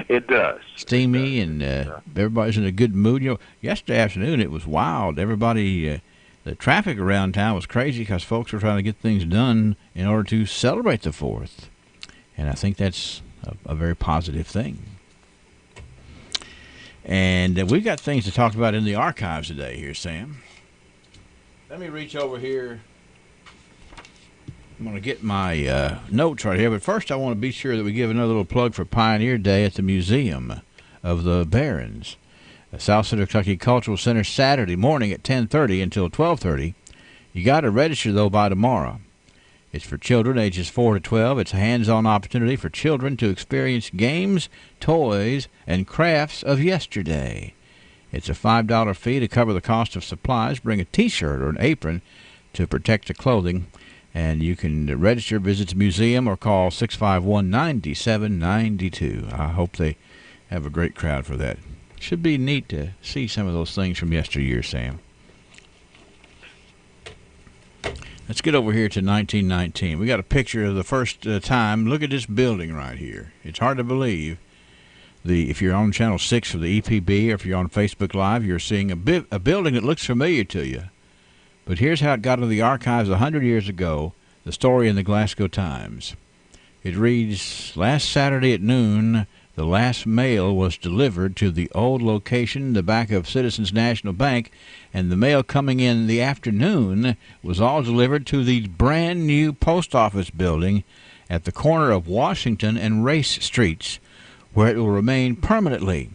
It does. Steamy, and everybody's in a good mood. You know, yesterday afternoon it was wild. Everybody, the traffic around town was crazy because folks were trying to get things done in order to celebrate the 4th. And I think that's a very positive thing. And we've got things to talk about in the archives today here, Sam. Let me reach over here. I'm going to get my notes right here. But first I want to be sure that we give another little plug for Pioneer Day at the Museum of the Barons. The South Central Kentucky Cultural Center, Saturday morning at 10:30 until 12:30. You got to register, though, by tomorrow. It's for children ages 4 to 12. It's a hands-on opportunity for children to experience games, toys, and crafts of yesterday. It's a $5 fee to cover the cost of supplies. Bring a T-shirt or an apron to protect the clothing. And you can register, visit the museum, or call 651-9792. I hope they have a great crowd for that. Should be neat to see some of those things from yesteryear, Sam. Let's get over here to 1919. We got a picture of the first time. Look at this building right here. It's hard to believe. If you're on Channel 6 for the EPB, or if you're on Facebook Live, you're seeing a building that looks familiar to you. But here's how it got into the archives 100 years ago, the story in the Glasgow Times. It reads, last Saturday at noon, the last mail was delivered to the old location, the back of Citizens National Bank, and the mail coming in the afternoon was all delivered to the brand new post office building at the corner of Washington and Race Streets, where it will remain permanently.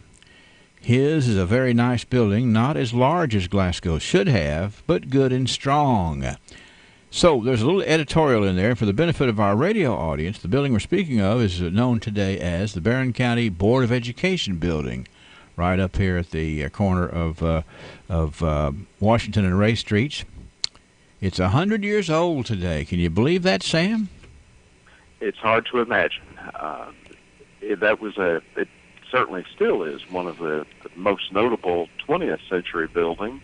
His is a very nice building, not as large as Glasgow should have, but good and strong. So there's a little editorial in there. For the benefit of our radio audience, the building we're speaking of is known today as the Barron County Board of Education building, right up here at the corner of Washington and Race Streets. It's 100 years old today. Can you believe that, Sam? It's hard to imagine. It certainly still is one of the most notable 20th century buildings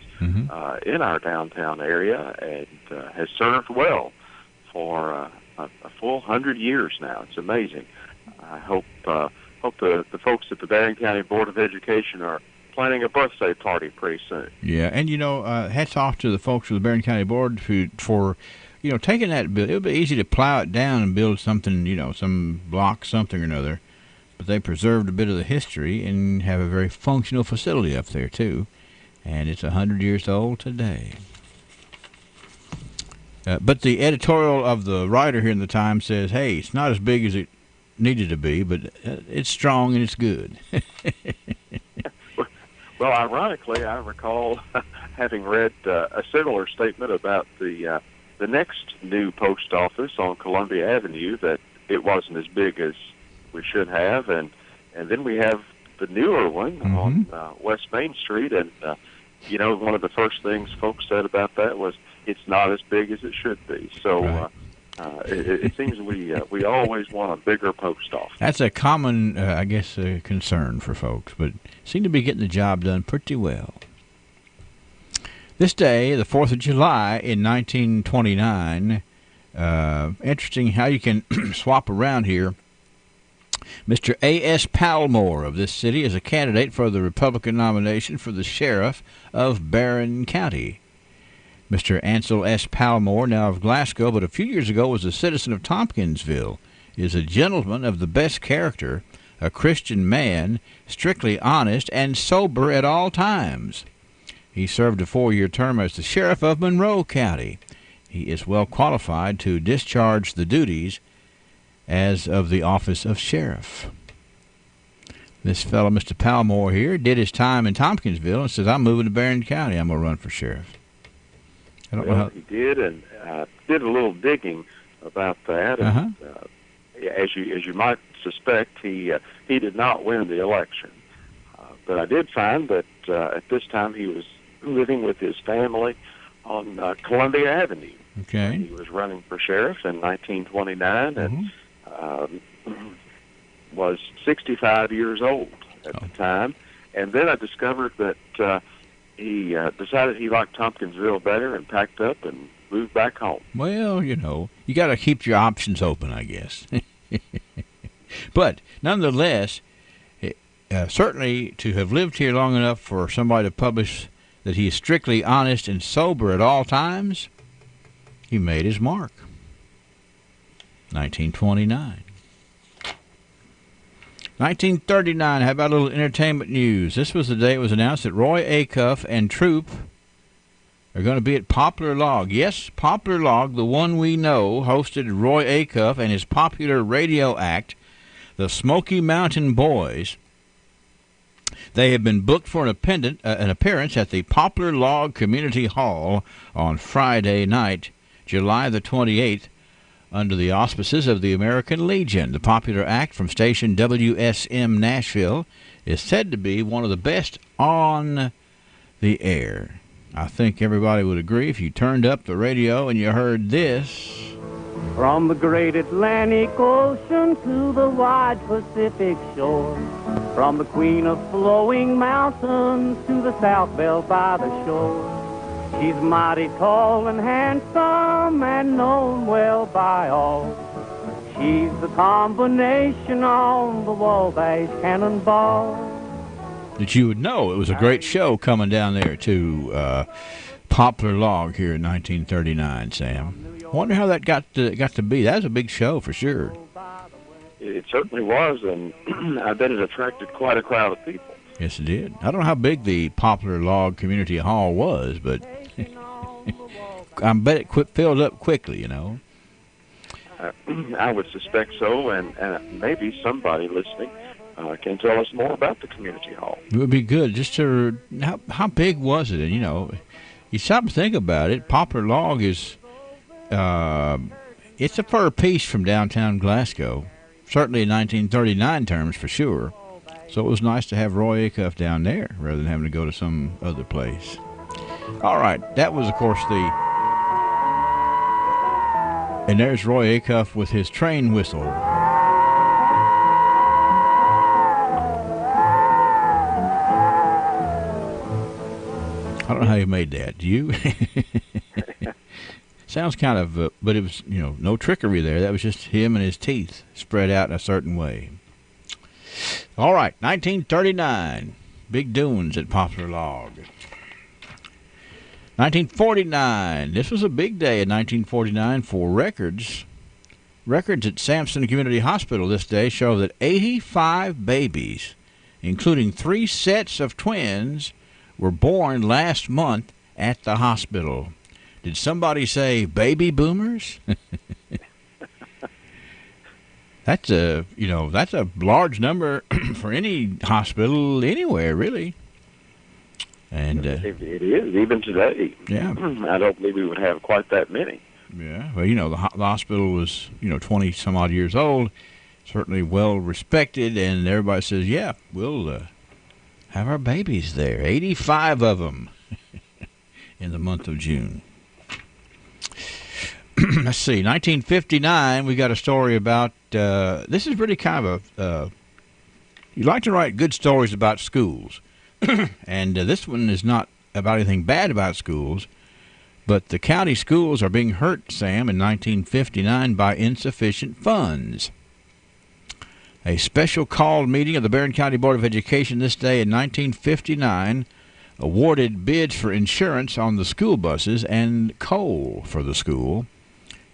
in our downtown area, and has served well for a full 100 years now. It's amazing. I hope the folks at the Barron County Board of Education are planning a birthday party pretty soon. Yeah, and hats off to the folks of the Barron County Board for taking that, it would be easy to plow it down and build something, some block, something or another. But they preserved a bit of the history and have a very functional facility up there, too. And it's 100 years old today. But the editorial of the writer here in the Times says, hey, it's not as big as it needed to be, but it's strong and it's good. Well, ironically, I recall having read a similar statement about the next new post office on Columbia Avenue, that it wasn't as big as we should have, and then we have the newer one on West Main Street, and one of the first things folks said about that was it's not as big as it should be. So it seems we always want a bigger post office. That's a common, concern for folks, but seem to be getting the job done pretty well. This day, the 4th of July in 1929, interesting how you can swap around here. Mr. A.S. Palmore of this city is a candidate for the Republican nomination for the sheriff of Barron County. Mr. Ansel S. Palmore, now of Glasgow, but a few years ago was a citizen of Tompkinsville, is a gentleman of the best character, a Christian man, strictly honest and sober at all times. He served a 4-year term as the sheriff of Monroe County. He is well qualified to discharge the duties as of the office of sheriff. This fellow, Mr. Palmore here, did his time in Tompkinsville and says, I'm moving to Barron County. I'm going to run for sheriff. I don't know how... He did, and did a little digging about that. And, as you might suspect, he did not win the election. But I did find that at this time he was living with his family on Columbia Avenue. Okay. He was running for sheriff in 1929 and was 65 years old at the time. And then I discovered that he decided he liked Tompkinsville better and packed up and moved back home. Well, you got to keep your options open, I guess. But nonetheless, certainly to have lived here long enough for somebody to publish that he is strictly honest and sober at all times, he made his mark. 1929. 1939, how about a little entertainment news? This was the day it was announced that Roy Acuff and troupe are going to be at Poplar Log. Yes, Poplar Log, the one we know, hosted Roy Acuff and his popular radio act, the Smoky Mountain Boys. They have been booked for an appearance at the Poplar Log Community Hall on Friday night, July the 28th, under the auspices of the American Legion. The popular act from station WSM Nashville is said to be one of the best on the air. I think everybody would agree if you turned up the radio and you heard this. From the great Atlantic Ocean to the wide Pacific shore, from the queen of flowing mountains to the South Belle by the shore. She's mighty tall and handsome and known well by all. She's the combination on the Wabash Cannonball. That you would know it was a great show coming down there to Poplar Log here in 1939, Sam. Wonder how that got to be. That was a big show for sure. It certainly was, and I bet it attracted quite a crowd of people. Yes, it did. I don't know how big the Poplar Log Community Hall was, but I bet it filled up quickly, I would suspect so, and maybe somebody listening can tell us more about the community hall. It would be good just to how big was it? And you stop and think about it. Poplar Log is it's a fur piece from downtown Glasgow, certainly in 1939 terms for sure. So it was nice to have Roy Acuff down there rather than having to go to some other place. All right, that was, of course, and there's Roy Acuff with his train whistle. I don't know how you made that. Do you? Sounds kind of, but it was, no trickery there. That was just him and his teeth spread out in a certain way. All right, 1939. Big doings at Poplar Log. 1949. This was a big day in 1949 for records. Records at Sampson Community Hospital this day show that 85 babies, including 3 sets of twins, were born last month at the hospital. Did somebody say baby boomers? That's a large number for any hospital anywhere, really. And it is, even today. Yeah. I don't believe we would have quite that many. Yeah. Well, the hospital was, 20 some odd years old, certainly well respected, and everybody says, yeah, we'll have our babies there. 85 of them in the month of June. Let's see, 1959, we got a story about, this is really kind of you like to write good stories about schools. And this one is not about anything bad about schools, but the county schools are being hurt, Sam, in 1959 by insufficient funds. A special called meeting of the Barron County Board of Education this day in 1959 awarded bids for insurance on the school buses and coal for the school.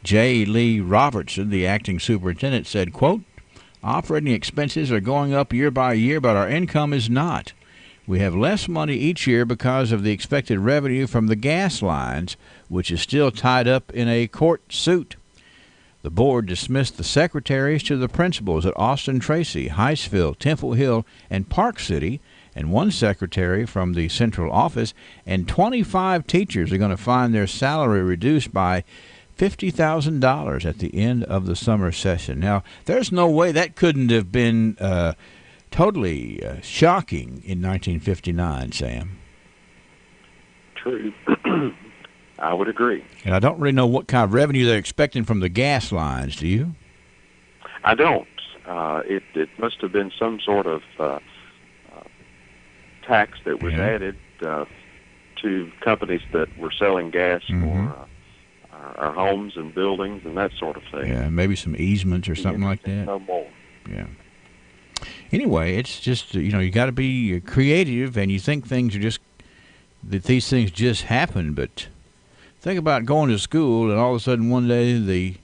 J. Lee Robertson, the acting superintendent, said, quote, operating expenses are going up year by year, but our income is not. We have less money each year because of the expected revenue from the gas lines, which is still tied up in a court suit. The board dismissed the secretaries to the principals at Austin Tracy, Heistville, Temple Hill, and Park City, and 1 secretary from the central office, and 25 teachers are going to find their salary reduced by $50,000 at the end of the summer session. Now, there's no way that couldn't have been totally shocking in 1959, Sam. True. I would agree. And I don't really know what kind of revenue they're expecting from the gas lines, do you? I don't. It must have been some sort of tax that was added to companies that were selling gas for our homes and buildings and that sort of thing. Yeah, maybe some easements or something like that. No more. Yeah. Anyway, it's just, you got to be creative, and you think that these things just happen, but think about going to school and all of a sudden one day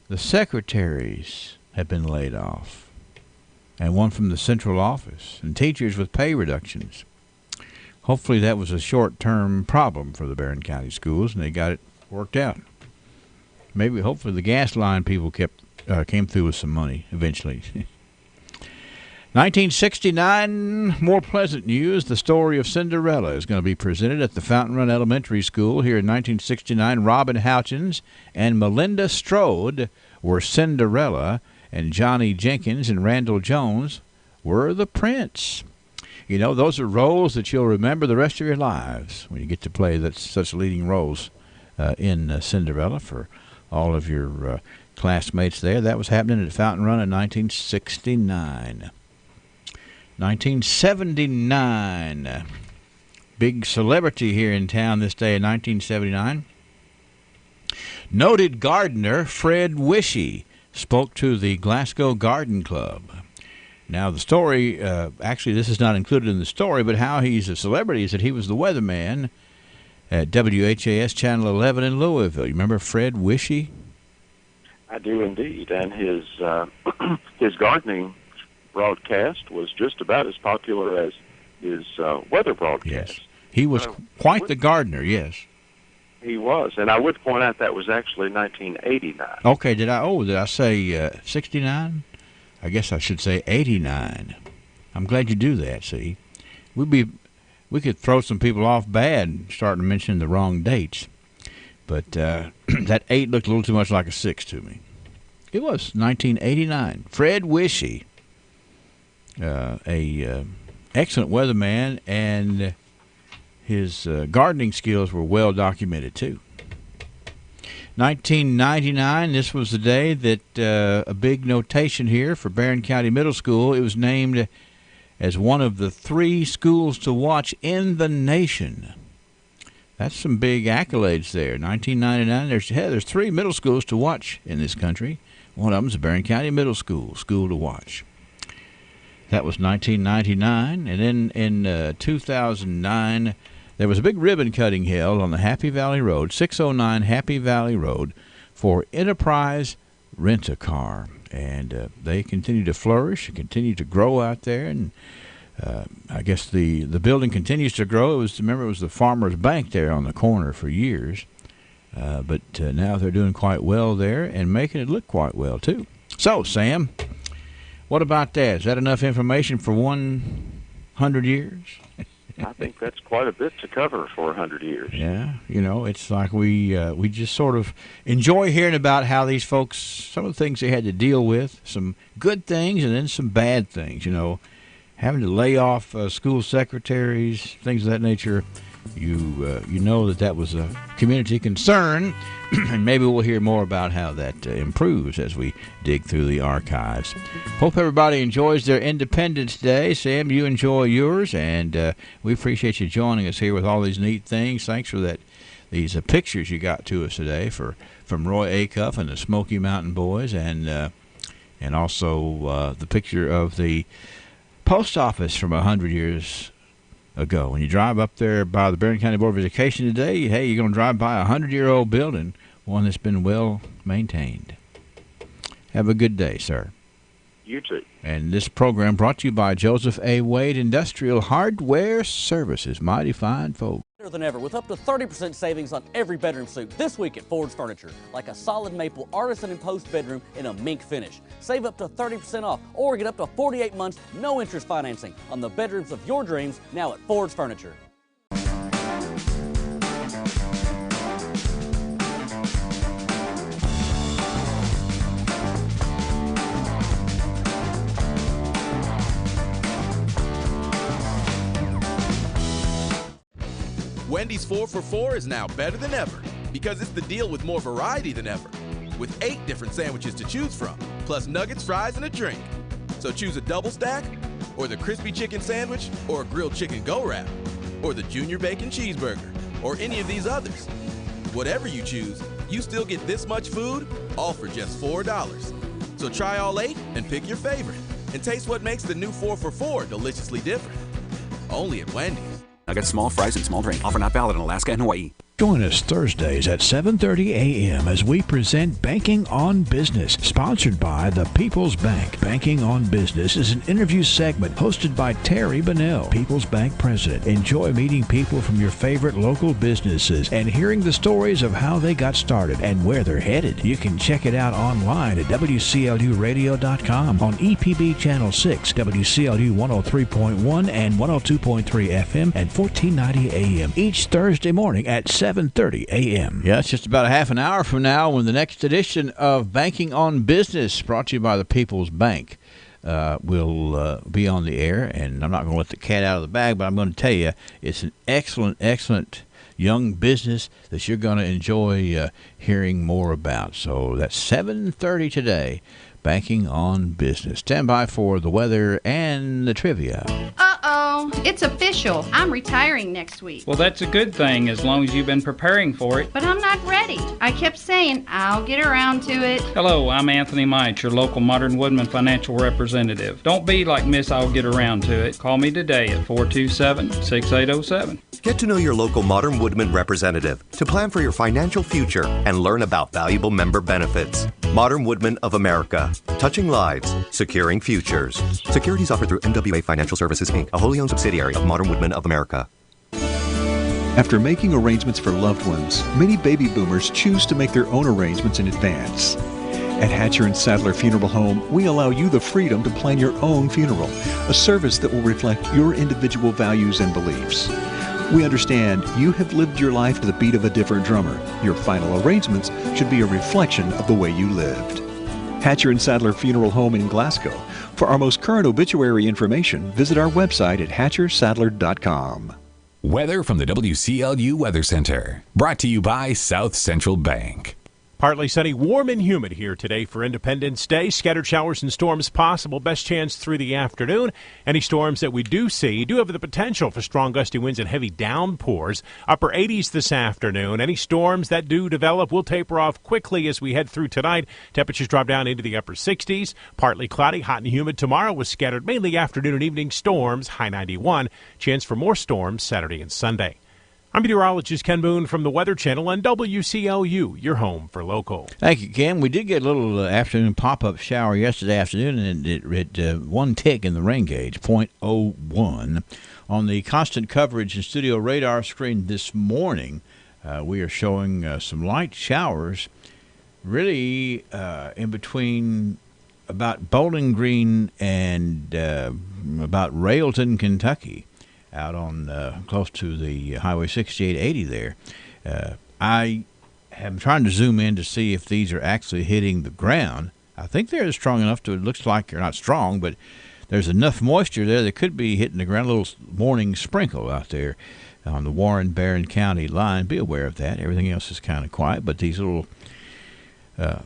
the secretaries have been laid off, and one from the central office, and teachers with pay reductions. Hopefully that was a short-term problem for the Barron County schools, and they got it worked out. Hopefully the gas line people came through with some money eventually. 1969, more pleasant news. The story of Cinderella is going to be presented at the Fountain Run Elementary School here in 1969. Robin Houchins and Melinda Strode were Cinderella, and Johnny Jenkins and Randall Jones were the Prince. Those are roles that you'll remember the rest of your lives when you get to play such leading roles in Cinderella for all of your classmates there. That was happening at Fountain Run in 1969. 1979. Big celebrity here in town this day in 1979. Noted gardener Fred Wishy spoke to the Glasgow Garden Club. Now, the story, actually this is not included in the story, but how he's a celebrity is that he was the weatherman at WHAS Channel 11 in Louisville. You remember Fred Wishy? I do indeed, and his gardening broadcast was just about as popular as his weather broadcast. Yes, he was quite the gardener, yes. He was, and I would point out that was actually 1989. Okay, did I say 69? I guess I should say 89. I'm glad you do that, see. We could throw some people off bad starting mentioning the wrong dates. But that 8 looked a little too much like a 6 to me. It was 1989. Fred Wishy, a excellent weatherman, and his gardening skills were well documented too. 1999, this was the day that a big notation here for Barron County Middle School. It was named as one of the 3 schools to watch in the nation. That's some big accolades there. 1999, there's 3 middle schools to watch in this country. One of them is the Barron County Middle School to watch. That was 1999. And then in 2009, there was a big ribbon cutting held on the Happy Valley Road, 609 Happy Valley Road, for Enterprise Rent-A-Car. And they continue to flourish and continue to grow out there. And I guess the building continues to grow. It was the Farmers Bank there on the corner for years. But now they're doing quite well there and making it look quite well, too. So, Sam, what about that? Is that enough information for 100 years? I think that's quite a bit to cover for 100 years. Yeah, it's like we just sort of enjoy hearing about how these folks, some of the things they had to deal with, some good things and then some bad things, having to lay off school secretaries, things of that nature. You know that was a community concern, and maybe we'll hear more about how that improves as we dig through the archives. Hope everybody enjoys their Independence Day. Sam, you enjoy yours, and we appreciate you joining us here with all these neat things. Thanks for these pictures you got to us today from Roy Acuff and the Smoky Mountain Boys, and also the picture of the post office from 100 years ago. When you drive up there by the Barron County Board of Education today, hey, you're going to drive by a 100-year-old building, one that's been well maintained. Have a good day, sir. You too. And this program brought to you by Joseph A. Wade Industrial Hardware Services. Mighty fine folks. Better than ever with up to 30% savings on every bedroom suite this week at Ford's Furniture, like a solid maple artisan imposed bedroom in a mink finish. Save up to 30% off or get up to 48 months no interest financing on the bedrooms of your dreams now at Ford's Furniture. Wendy's 4 for $4 is now better than ever because it's the deal with more variety than ever. With 8 different sandwiches to choose from, plus nuggets, fries, and a drink. So choose a double stack, or the crispy chicken sandwich, or a grilled chicken go-wrap, or the junior bacon cheeseburger, or any of these others. Whatever you choose, you still get this much food, all for just $4. So try all 8 and pick your favorite, and taste what makes the new 4 for $4 deliciously different. Only at Wendy's. Nuggets, small fries, and small drink. Offer not valid in Alaska and Hawaii. Join us Thursdays at 7:30 a.m. as we present Banking on Business, sponsored by the People's Bank. Banking on Business is an interview segment hosted by Terry Bunnell, People's Bank president. Enjoy meeting people from your favorite local businesses and hearing the stories of how they got started and where they're headed. You can check it out online at WCLUradio.com on EPB Channel 6, WCLU 103.1 and 102.3 FM and 1490 AM each Thursday morning at 7:30 a.m. Yeah, it's just about a half an hour from now when the next edition of Banking on Business, brought to you by the People's Bank, will be on the air. And I'm not going to let the cat out of the bag, but I'm going to tell you it's an excellent, excellent young business that you're going to enjoy hearing more about. So that's 7:30 today, Banking on Business. Stand by for the weather and the trivia. Uh-oh, it's official. I'm retiring next week. Well, that's a good thing as long as you've been preparing for it. But I'm not ready. I kept saying I'll get around to it. Hello, I'm Anthony Mite, your local Modern Woodman financial representative. Don't be like Miss I'll get around to it. Call me today at 427-6807. Get to know your local Modern Woodman representative to plan for your financial future and learn about valuable member benefits. Modern Woodman of America. Touching lives, securing futures. Securities offered through MWA Financial Services, Inc., a wholly owned subsidiary of Modern Woodman of America. After making arrangements for loved ones, many baby boomers choose to make their own arrangements in advance. At Hatcher and Sadler Funeral Home, we allow you the freedom to plan your own funeral, a service that will reflect your individual values and beliefs. We understand you have lived your life to the beat of a different drummer. Your final arrangements should be a reflection of the way you lived. Hatcher and Sadler Funeral Home in Glasgow. For our most current obituary information, visit our website at hatchersadler.com. Weather from the WCLU Weather Center. Brought to you by South Central Bank. Partly sunny, warm and humid here today for Independence Day. Scattered showers and storms possible. Best chance through the afternoon. Any storms that we do see do have the potential for strong gusty winds and heavy downpours. Upper 80s this afternoon. Any storms that do develop will taper off quickly as we head through tonight. Temperatures drop down into the upper 60s. Partly cloudy, hot and humid tomorrow with scattered mainly afternoon and evening storms. High 91. Chance for more storms Saturday and Sunday. I'm meteorologist Ken Boone from the Weather Channel on WCLU, your home for local. Thank you, Ken. We did get a little afternoon pop-up shower yesterday afternoon, and it one tick in the rain gauge, 0.01. On the constant coverage and studio radar screen this morning, we are showing some light showers really in between about Bowling Green and about Railton, Kentucky, out on close to the Highway 6880 there. I am trying to zoom in to see if these are actually hitting the ground. I think they're strong enough to, it looks like they're not strong, but there's enough moisture there that could be hitting the ground, a little morning sprinkle out there on the Warren-Barron County line. Be aware of that. Everything else is kind of quiet, but these little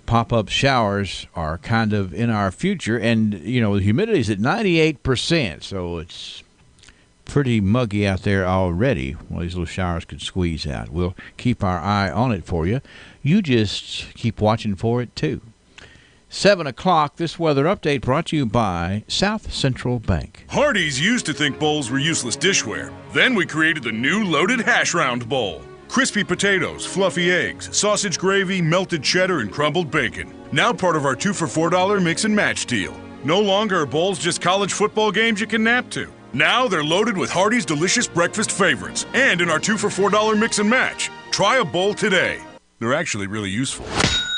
pop-up showers are kind of in our future. And, you know, the humidity is at 98%, so it's pretty muggy out there already. Well, these little showers could squeeze out. We'll keep our eye on it for you. You just keep watching for it, too. 7 o'clock, this weather update brought to you by South Central Bank. Hardee's used to think bowls were useless dishware. Then we created the new Loaded Hash Round Bowl. Crispy potatoes, fluffy eggs, sausage gravy, melted cheddar, and crumbled bacon. Now part of our 2 for $4 mix and match deal. No longer are bowls just college football games you can nap to. Now they're loaded with Hardee's delicious breakfast favorites and in our 2 for $4 mix and match. Try a bowl today. They're actually really useful.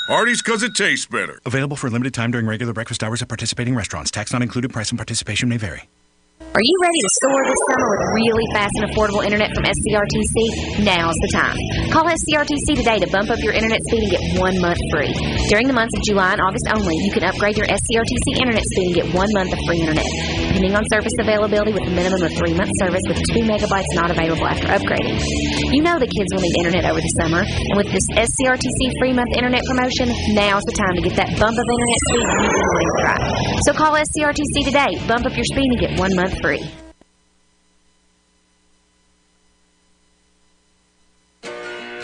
Hardee's, because it tastes better. Available for a limited time during regular breakfast hours at participating restaurants. Tax not included. Price and participation may vary. Are you ready to soar this summer with really fast and affordable internet from SCRTC? Now's the time. Call SCRTC today to bump up your internet speed and get 1 month free. During the months of July and August only, you can upgrade your SCRTC internet speed and get 1 month of free internet. Depending on service availability with a minimum of 3-month service with 2 megabytes not available after upgrading. You know the kids will need internet over the summer, and with this SCRTC free month internet promotion, now's the time to get that bump of internet speed you've been waiting for. So call SCRTC today, bump up your speed and get 1 month free.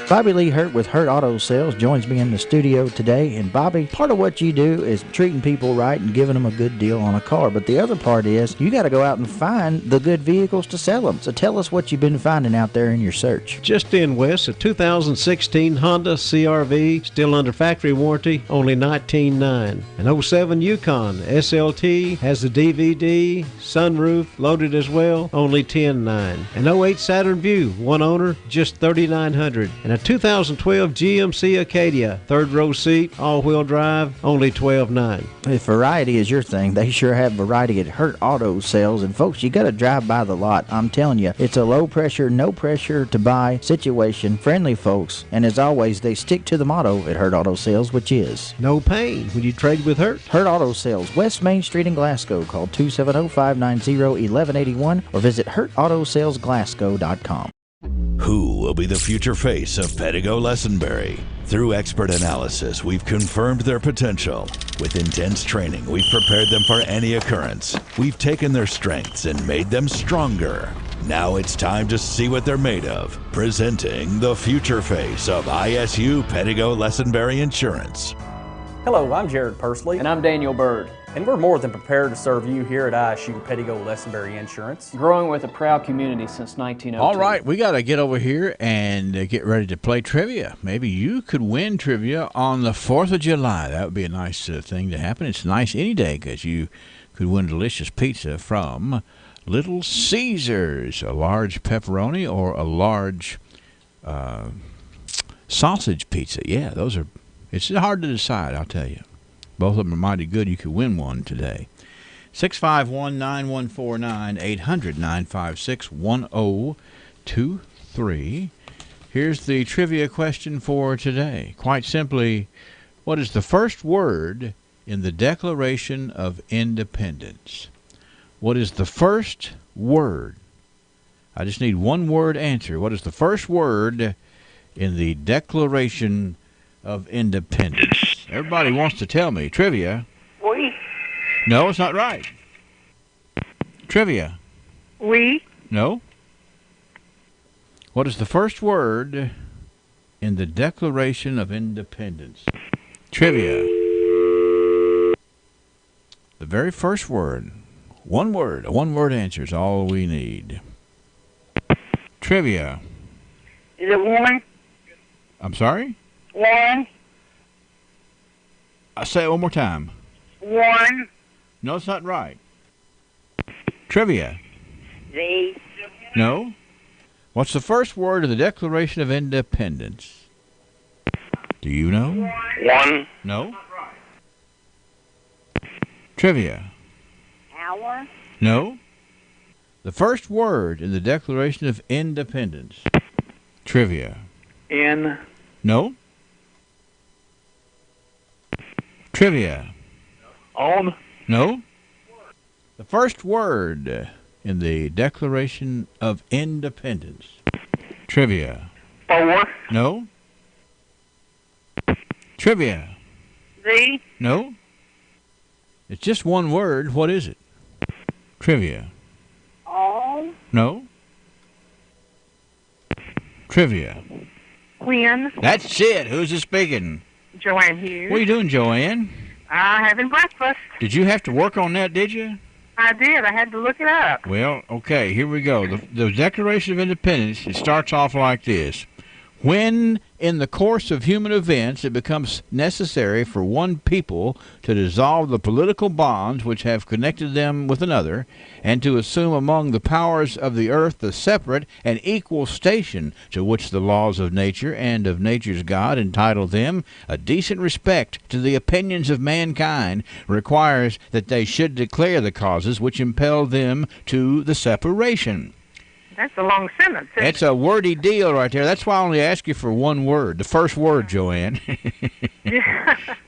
Bobby Lee Hurt with Hurt Auto Sales joins me in the studio today. And Bobby, part of what you do is treating people right and giving them a good deal on a car. But the other part is you got to go out and find the good vehicles to sell them. So tell us what you've been finding out there in your search. Just in, Wes, a 2016 Honda CR-V, still under factory warranty, only $19,900. An 07 Yukon SLT has the DVD, sunroof, loaded as well, only $10,900. An 08 Saturn Vue, one owner, just $3,900. And a 2012 GMC Acadia, third row seat, all-wheel drive, only $12,900. If variety is your thing, they sure have variety at Hurt Auto Sales. And folks, you got to drive by the lot. I'm telling you, it's a low pressure, no pressure to buy situation. Friendly folks. And as always, they stick to the motto at Hurt Auto Sales, which is no pain when you trade with Hurt. Hurt Auto Sales, West Main Street in Glasgow. Call 270-590-1181 or visit HurtAutoSalesGlasgow.com. Who will be the future face of Pedigo Lessenberry? Through expert analysis, we've confirmed their potential. With intense training, we've prepared them for any occurrence. We've taken their strengths and made them stronger. Now it's time to see what they're made of. Presenting the future face of ISU Pedigo Lessenberry Insurance. Hello, I'm Jared Pursley. And I'm Daniel Bird. And we're more than prepared to serve you here at ISU Pedigo Lessenberry Insurance. Growing with a proud community since 1902. All right, we got to get over here and get ready to play trivia. Maybe you could win trivia on the 4th of July. That would be a nice thing to happen. It's nice any day because you could win delicious pizza from Little Caesars, a large pepperoni or a large sausage pizza. Yeah, it's hard to decide, I'll tell you. Both of them are mighty good. You could win one today. 651-9149, 800-956-1023. Here's the trivia question for today. Quite simply, what is the first word in the Declaration of Independence? What is the first word? I just need one word answer. What is the first word in the Declaration of Independence? Everybody wants to tell me. Trivia. Oui. No, it's not right. Trivia. Oui. No. What is the first word in the Declaration of Independence? Trivia. The very first word. One word. A one-word answer is all we need. Trivia. Is it one? I'm sorry? One? I'll say it one more time. One? No, it's not right. Trivia. Z? No. What's the first word of the Declaration of Independence? Do you know? One? No. Trivia. Hour? No. The first word in the Declaration of Independence. Trivia. In? No. Trivia. On? No. The first word in the Declaration of Independence. Trivia. Four? No. Trivia. Z? No. It's just one word. What is it? Trivia. All? No. Trivia. When? That's it. Who's it speaking? Joanne Hughes. What are you doing, Joanne? Having breakfast. Did you have to work on that, did you? I did. I had to look it up. Well, okay, here we go. The Declaration of Independence, it starts off like this. When, in the course of human events, it becomes necessary for one people to dissolve the political bonds which have connected them with another, and to assume among the powers of the earth the separate and equal station to which the laws of nature and of nature's God entitle them, a decent respect to the opinions of mankind requires that they should declare the causes which impel them to the separation. That's a long sentence. It's a wordy deal right there. That's why I only ask you for one word. The first word, Joanne.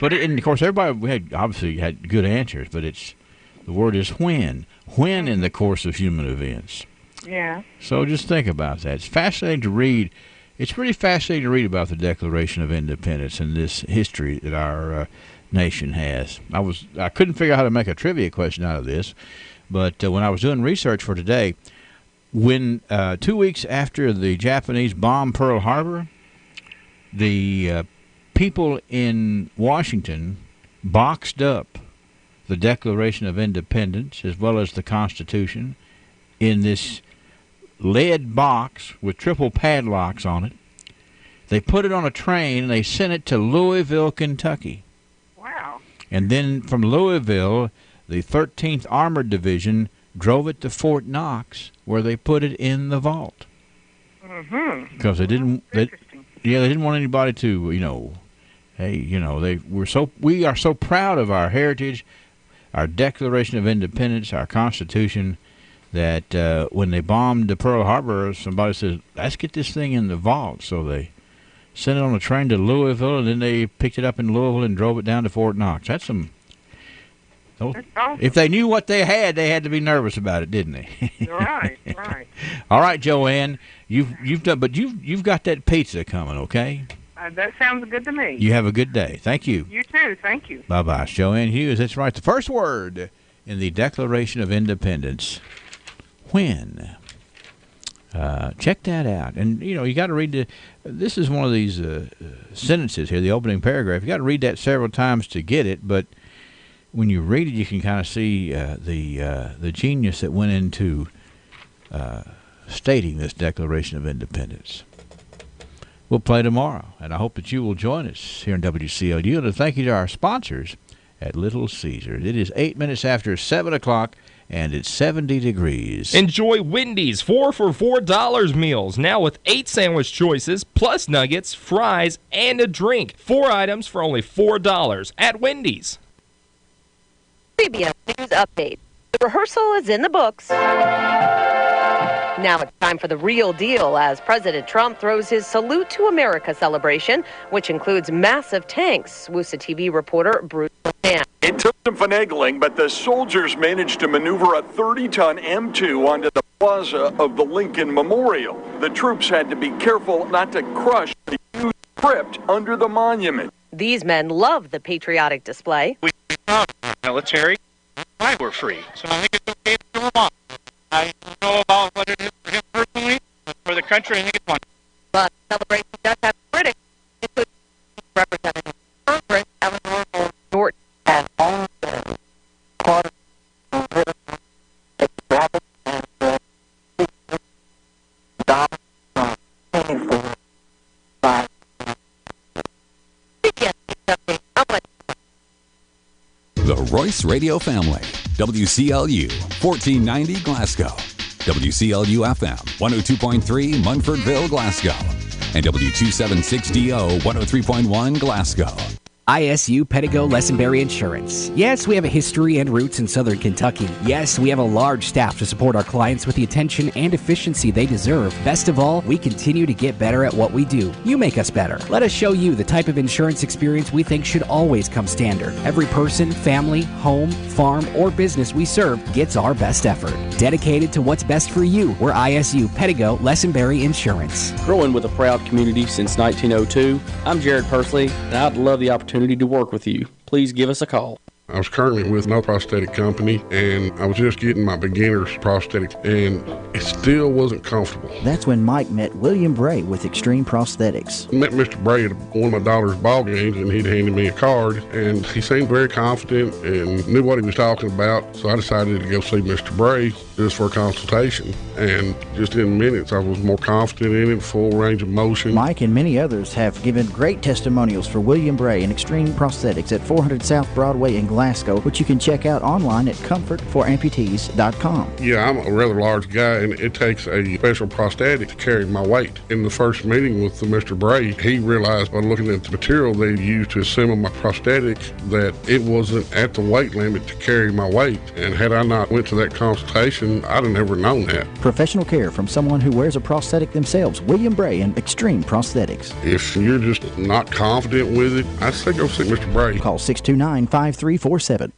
But and of course, everybody obviously had good answers. But the word is when. When in the course of human events. Yeah. So just think about that. It's fascinating to read. It's pretty fascinating to read about the Declaration of Independence and this history that our nation has. I couldn't figure out how to make a trivia question out of this, but when I was doing research for today. When 2 weeks after the Japanese bombed Pearl Harbor, the people in Washington boxed up the Declaration of Independence as well as the Constitution in this lead box with triple padlocks on it. They put it on a train and they sent it to Louisville, Kentucky. Wow. And then from Louisville, the 13th Armored Division drove it to Fort Knox, where they put it in the vault. Mm-hmm. Because they didn't. They didn't want anybody to, we are so proud of our heritage, our Declaration of Independence, our Constitution, that when they bombed the Pearl Harbor, somebody said, "Let's get this thing in the vault." So they sent it on a train to Louisville, and then they picked it up in Louisville and drove it down to Fort Knox. That's some. If they knew what they had to be nervous about it, didn't they? Right. All right, Joanne, you've got that pizza coming, okay? That sounds good to me. You have a good day. Thank you. You too. Thank you. Bye-bye. Joanne Hughes, that's right. The first word in the Declaration of Independence. When? Check that out. And, you got to read this is one of these sentences here, the opening paragraph. You got to read that several times to get it, but when you read it, you can kind of see the genius that went into stating this Declaration of Independence. We'll play tomorrow, and I hope that you will join us here in WCLU. And thank you to our sponsors at Little Caesars. It is 8 minutes after 7 o'clock, and it's 70 degrees. Enjoy Wendy's 4 for $4 meals, now with 8 sandwich choices, plus nuggets, fries, and a drink. 4 items for only $4 at Wendy's. CBS News Update. The rehearsal is in the books. Now it's time for the real deal as President Trump throws his Salute to America celebration, which includes massive tanks. WUSA TV reporter Bruce McMahon. It took some finagling, but the soldiers managed to maneuver a 30-ton M2 onto the plaza of the Lincoln Memorial. The troops had to be careful not to crush the huge crypt under the monument. These men love the patriotic display. We are military. Why we're free. So I think it's okay to move on. I don't know about what it is for him personally, but for the country, I think it's wonderful. But celebration does have critics, including Representative Congress Eleanor Norton and all the quarter Royce Radio family. WCLU 1490 Glasgow. WCLU FM 102.3 Munfordville, Glasgow. And W276DO 103.1 Glasgow. ISU Pedigo Lessenberry Insurance. Yes, we have a history and roots in Southern Kentucky. Yes, we have a large staff to support our clients with the attention and efficiency they deserve. Best of all, we continue to get better at what we do. You make us better. Let us show you the type of insurance experience we think should always come standard. Every person, family, home, farm, or business we serve gets our best effort. Dedicated to what's best for you, we're ISU Pedigo Lessenberry Insurance. Growing with a proud community since 1902, I'm Jared Persley, and I'd love the opportunity to work with you. Please give us a call. I was currently with no prosthetic company, and I was just getting my beginner's prosthetic, and it still wasn't comfortable. That's when Mike met William Bray with Extreme Prosthetics. I met Mr. Bray at one of my daughter's ball games, and he'd handed me a card, and he seemed very confident and knew what he was talking about, so I decided to go see Mr. Bray just for a consultation, and just in minutes I was more confident in it, full range of motion. Mike and many others have given great testimonials for William Bray and Extreme Prosthetics at 400 South Broadway in Glasgow, which you can check out online at comfortforamputees.com. Yeah, I'm a rather large guy, and it takes a special prosthetic to carry my weight. In the first meeting with Mr. Bray, he realized by looking at the material they used to assemble my prosthetic that it wasn't at the weight limit to carry my weight, and had I not went to that consultation, I'd have never known that. Professional care from someone who wears a prosthetic themselves. William Bray and Extreme Prosthetics. If you're just not confident with it, I'd say go see Mr. Bray. Call 629-5347.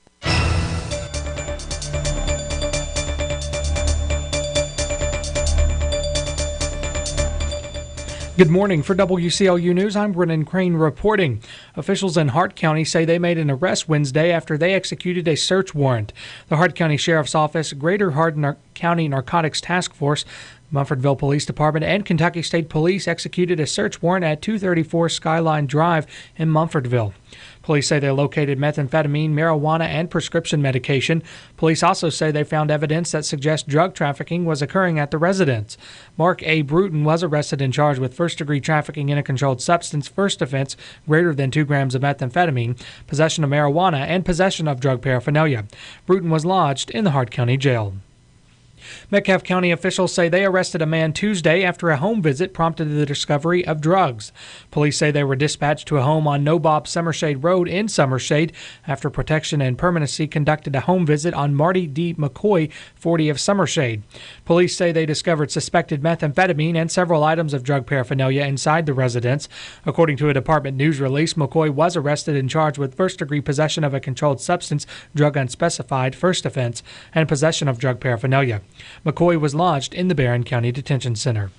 Good morning. For WCLU News, I'm Brennan Crane reporting. Officials in Hart County say they made an arrest Wednesday after they executed a search warrant. The Hart County Sheriff's Office, Greater Hart County Narcotics Task Force, Munfordville Police Department, and Kentucky State Police executed a search warrant at 234 Skyline Drive in Munfordville. Police say they located methamphetamine, marijuana, and prescription medication. Police also say they found evidence that suggests drug trafficking was occurring at the residence. Mark A. Bruton was arrested and charged with first-degree trafficking in a controlled substance, first offense, greater than 2 grams of methamphetamine, possession of marijuana, and possession of drug paraphernalia. Bruton was lodged in the Hart County Jail. Metcalfe County officials say they arrested a man Tuesday after a home visit prompted the discovery of drugs. Police say they were dispatched to a home on Nobob Summershade Road in Summershade after Protection and Permanency conducted a home visit on Marty D. McCoy, 40 of Summershade. Police say they discovered suspected methamphetamine and several items of drug paraphernalia inside the residence. According to a department news release, McCoy was arrested and charged with first-degree possession of a controlled substance, drug unspecified, first offense, and possession of drug paraphernalia. McCoy was lodged in the Barron County Detention Center.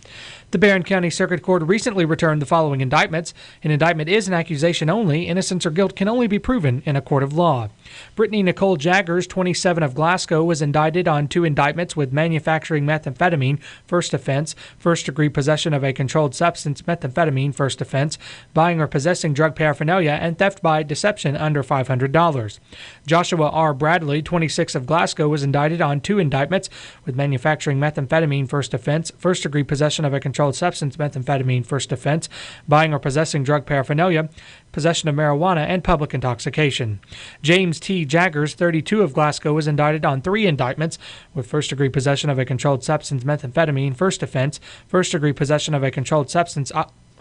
The Barron County Circuit Court recently returned the following indictments. An indictment is an accusation only. Innocence or guilt can only be proven in a court of law. Brittany Nicole Jaggers, 27 of Glasgow, was indicted on 2 indictments with manufacturing methamphetamine, first offense, first-degree possession of a controlled substance, methamphetamine, first offense, buying or possessing drug paraphernalia, and theft by deception under $500. Joshua R. Bradley, 26 of Glasgow, was indicted on 2 indictments with manufacturing methamphetamine, first offense, first-degree possession of a controlled substance, methamphetamine, first offense, buying or possessing drug paraphernalia, possession of marijuana, and public intoxication. James T. Jaggers, 32 of Glasgow, was indicted on 3 indictments with first-degree possession of a controlled substance, methamphetamine, first offense, first-degree possession of a controlled substance,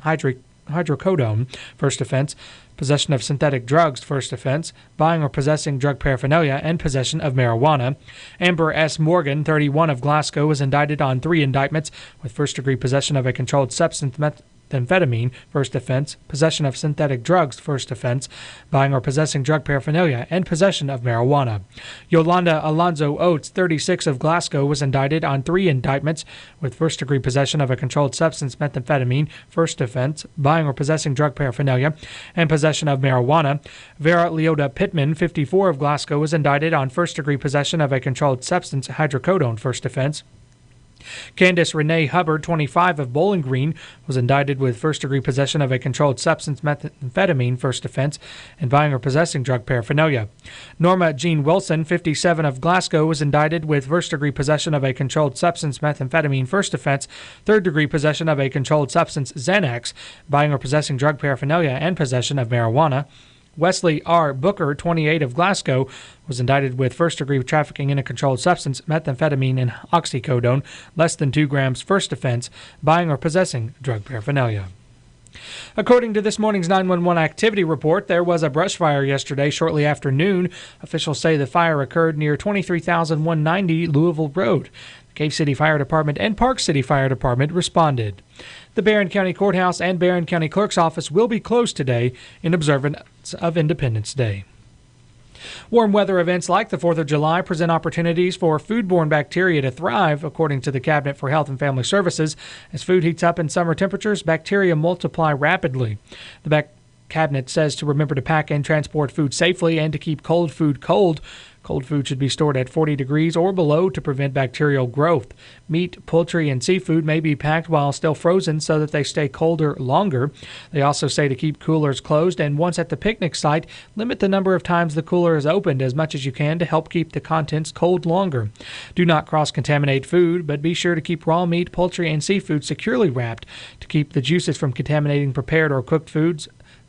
hydrocodone, first offense, possession of synthetic drugs, first offense, buying or possessing drug paraphernalia, and possession of marijuana. Amber S. Morgan, 31 of Glasgow, was indicted on 3 indictments with first-degree possession of a controlled substance, methamphetamine, first offense, possession of synthetic drugs, first offense, buying or possessing drug paraphernalia, and possession of marijuana. Yolanda Alonzo Oates, 36 of Glasgow, was indicted on 3 indictments with first-degree possession of a controlled substance, methamphetamine, first offense, buying or possessing drug paraphernalia, and possession of marijuana. Vera Leota Pittman, 54 of Glasgow, was indicted on first-degree possession of a controlled substance, hydrocodone, first offense. Candace Renee Hubbard, 25 of Bowling Green, was indicted with first-degree possession of a controlled substance, methamphetamine, first offense, and buying or possessing drug paraphernalia. Norma Jean Wilson, 57 of Glasgow, was indicted with first-degree possession of a controlled substance, methamphetamine, first offense, third-degree possession of a controlled substance, Xanax, buying or possessing drug paraphernalia, and possession of marijuana. Wesley R. Booker, 28, of Glasgow, was indicted with first-degree trafficking in a controlled substance, methamphetamine, and oxycodone, less than 2 grams. First offense, buying or possessing drug paraphernalia. According to this morning's 911 activity report, there was a brush fire yesterday shortly after noon. Officials say the fire occurred near 23,190 Louisville Road. The Cave City Fire Department and Park City Fire Department responded. The Barron County Courthouse and Barron County Clerk's Office will be closed today in observance of Independence Day. Warm weather events like the 4th of July present opportunities for foodborne bacteria to thrive, according to the Cabinet for Health and Family Services. As food heats up in summer temperatures, bacteria multiply rapidly. The Cabinet says to remember to pack and transport food safely and to keep cold food cold. Cold food should be stored at 40 degrees or below to prevent bacterial growth. Meat, poultry, and seafood may be packed while still frozen so that they stay colder longer. They also say to keep coolers closed, and once at the picnic site, limit the number of times the cooler is opened as much as you can to help keep the contents cold longer. Do not cross-contaminate food, but be sure to keep raw meat, poultry, and seafood securely wrapped to keep the juices from contaminating prepared or cooked foods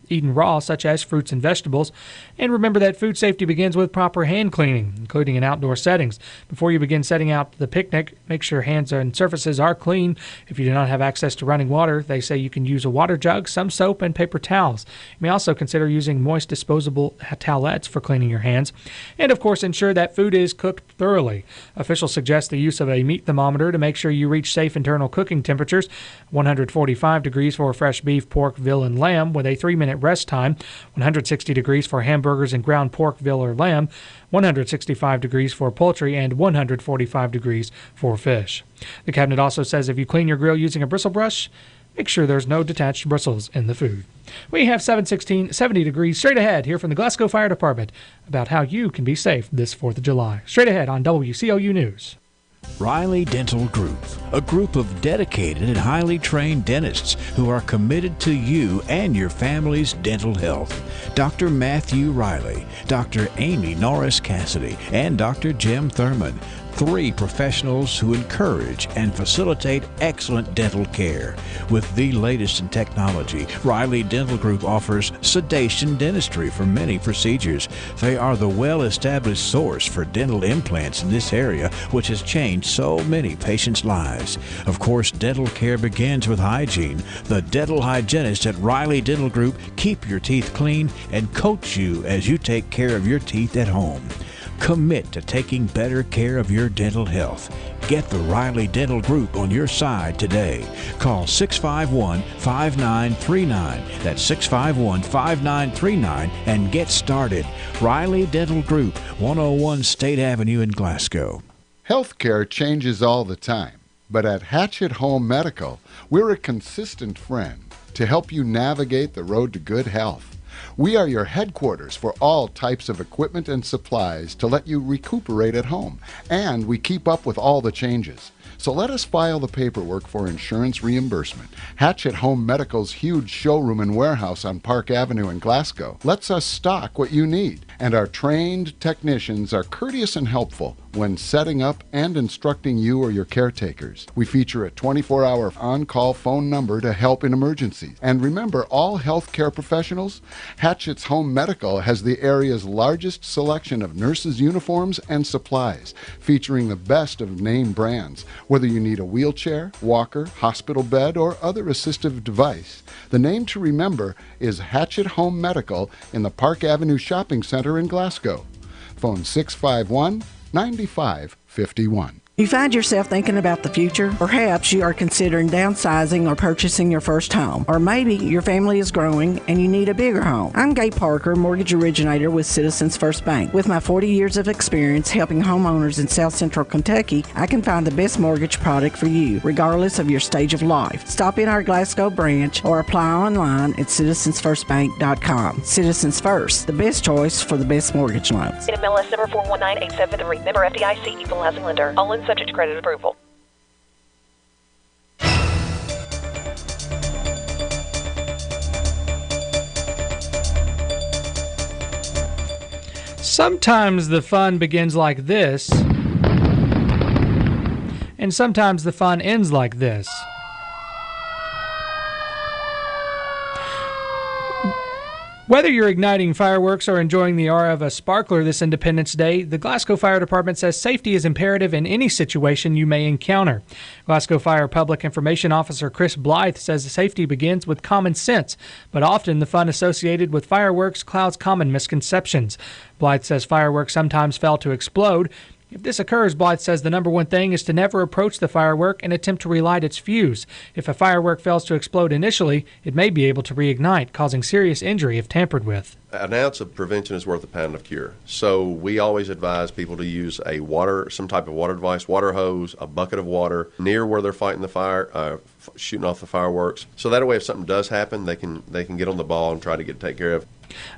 eaten raw, such as fruits and vegetables. And remember that food safety begins with proper hand cleaning, including in outdoor settings. Before you begin setting out the picnic, make sure hands and surfaces are clean. If you do not have access to running water, they say you can use a water jug, some soap, and paper towels. You may also consider using moist disposable towelettes for cleaning your hands. And of course, ensure that food is cooked thoroughly. Officials suggest the use of a meat thermometer to make sure you reach safe internal cooking temperatures, 145 degrees for fresh beef, pork, veal, and lamb, with a 3-minute rest time, 160 degrees for hamburgers and ground pork, veal, or lamb, 165 degrees for poultry, and 145 degrees for fish. The Cabinet also says if you clean your grill using a bristle brush, make sure there's no detached bristles in the food. We have 70 degrees straight ahead here from the Glasgow Fire Department about how you can be safe this 4th of July. Straight ahead on WCLU News. Riley Dental Group, a group of dedicated and highly trained dentists who are committed to you and your family's dental health. Dr. Matthew Riley, Dr. Amy Norris Cassidy, and Dr. Jim Thurman. 3 professionals who encourage and facilitate excellent dental care. With the latest in technology, Riley Dental Group offers sedation dentistry for many procedures. They are the well-established source for dental implants in this area, which has changed so many patients' lives. Of course, dental care begins with hygiene. The dental hygienists at Riley Dental Group keep your teeth clean and coach you as you take care of your teeth at home. Commit to taking better care of your dental health. Get the Riley Dental Group on your side today. Call 651-5939. That's 651-5939 and get started. Riley Dental Group, 101 State Avenue in Glasgow. Healthcare changes all the time, but at Hatchet Home Medical, we're a consistent friend to help you navigate the road to good health. We are your headquarters for all types of equipment and supplies to let you recuperate at home, and we keep up with all the changes. So let us file the paperwork for insurance reimbursement. Hatchet Home Medical's huge showroom and warehouse on Park Avenue in Glasgow lets us stock what you need, and our trained technicians are courteous and helpful when setting up and instructing you or your caretakers. We feature a 24-hour on-call phone number to help in emergencies. And remember, all healthcare professionals, Hatchet's Home Medical has the area's largest selection of nurses' uniforms and supplies, featuring the best of name brands. Whether you need a wheelchair, walker, hospital bed, or other assistive device, the name to remember is Hatchet Home Medical in the Park Avenue Shopping Center in Glasgow. Phone 651-9551. You find yourself thinking about the future? Perhaps you are considering downsizing or purchasing your first home. Or maybe your family is growing and you need a bigger home. I'm Gay Parker, mortgage originator with Citizens First Bank. With my 40 years of experience helping homeowners in South Central Kentucky, I can find the best mortgage product for you, regardless of your stage of life. Stop in our Glasgow branch or apply online at citizensfirstbank.com. Citizens First, the best choice for the best mortgage loans. NMLS number 419873. Member FDIC, equal housing lender. All in subject to credit approval. Sometimes the fun begins like this, and sometimes the fun ends like this. Whether you're igniting fireworks or enjoying the aura of a sparkler this Independence Day, the Glasgow Fire Department says safety is imperative in any situation you may encounter. Glasgow Fire Public Information Officer Chris Blythe says safety begins with common sense, but often the fun associated with fireworks clouds common misconceptions. Blythe says fireworks sometimes fail to explode. If this occurs, Blythe says the number one thing is to never approach the firework and attempt to relight its fuse. If a firework fails to explode initially, it may be able to reignite, causing serious injury if tampered with. An ounce of prevention is worth a pound of cure. So we always advise people to use some type of water device, water hose, a bucket of water near where they're fighting the fire, shooting off the fireworks. So that way, if something does happen, they can get on the ball and try to get it taken care of.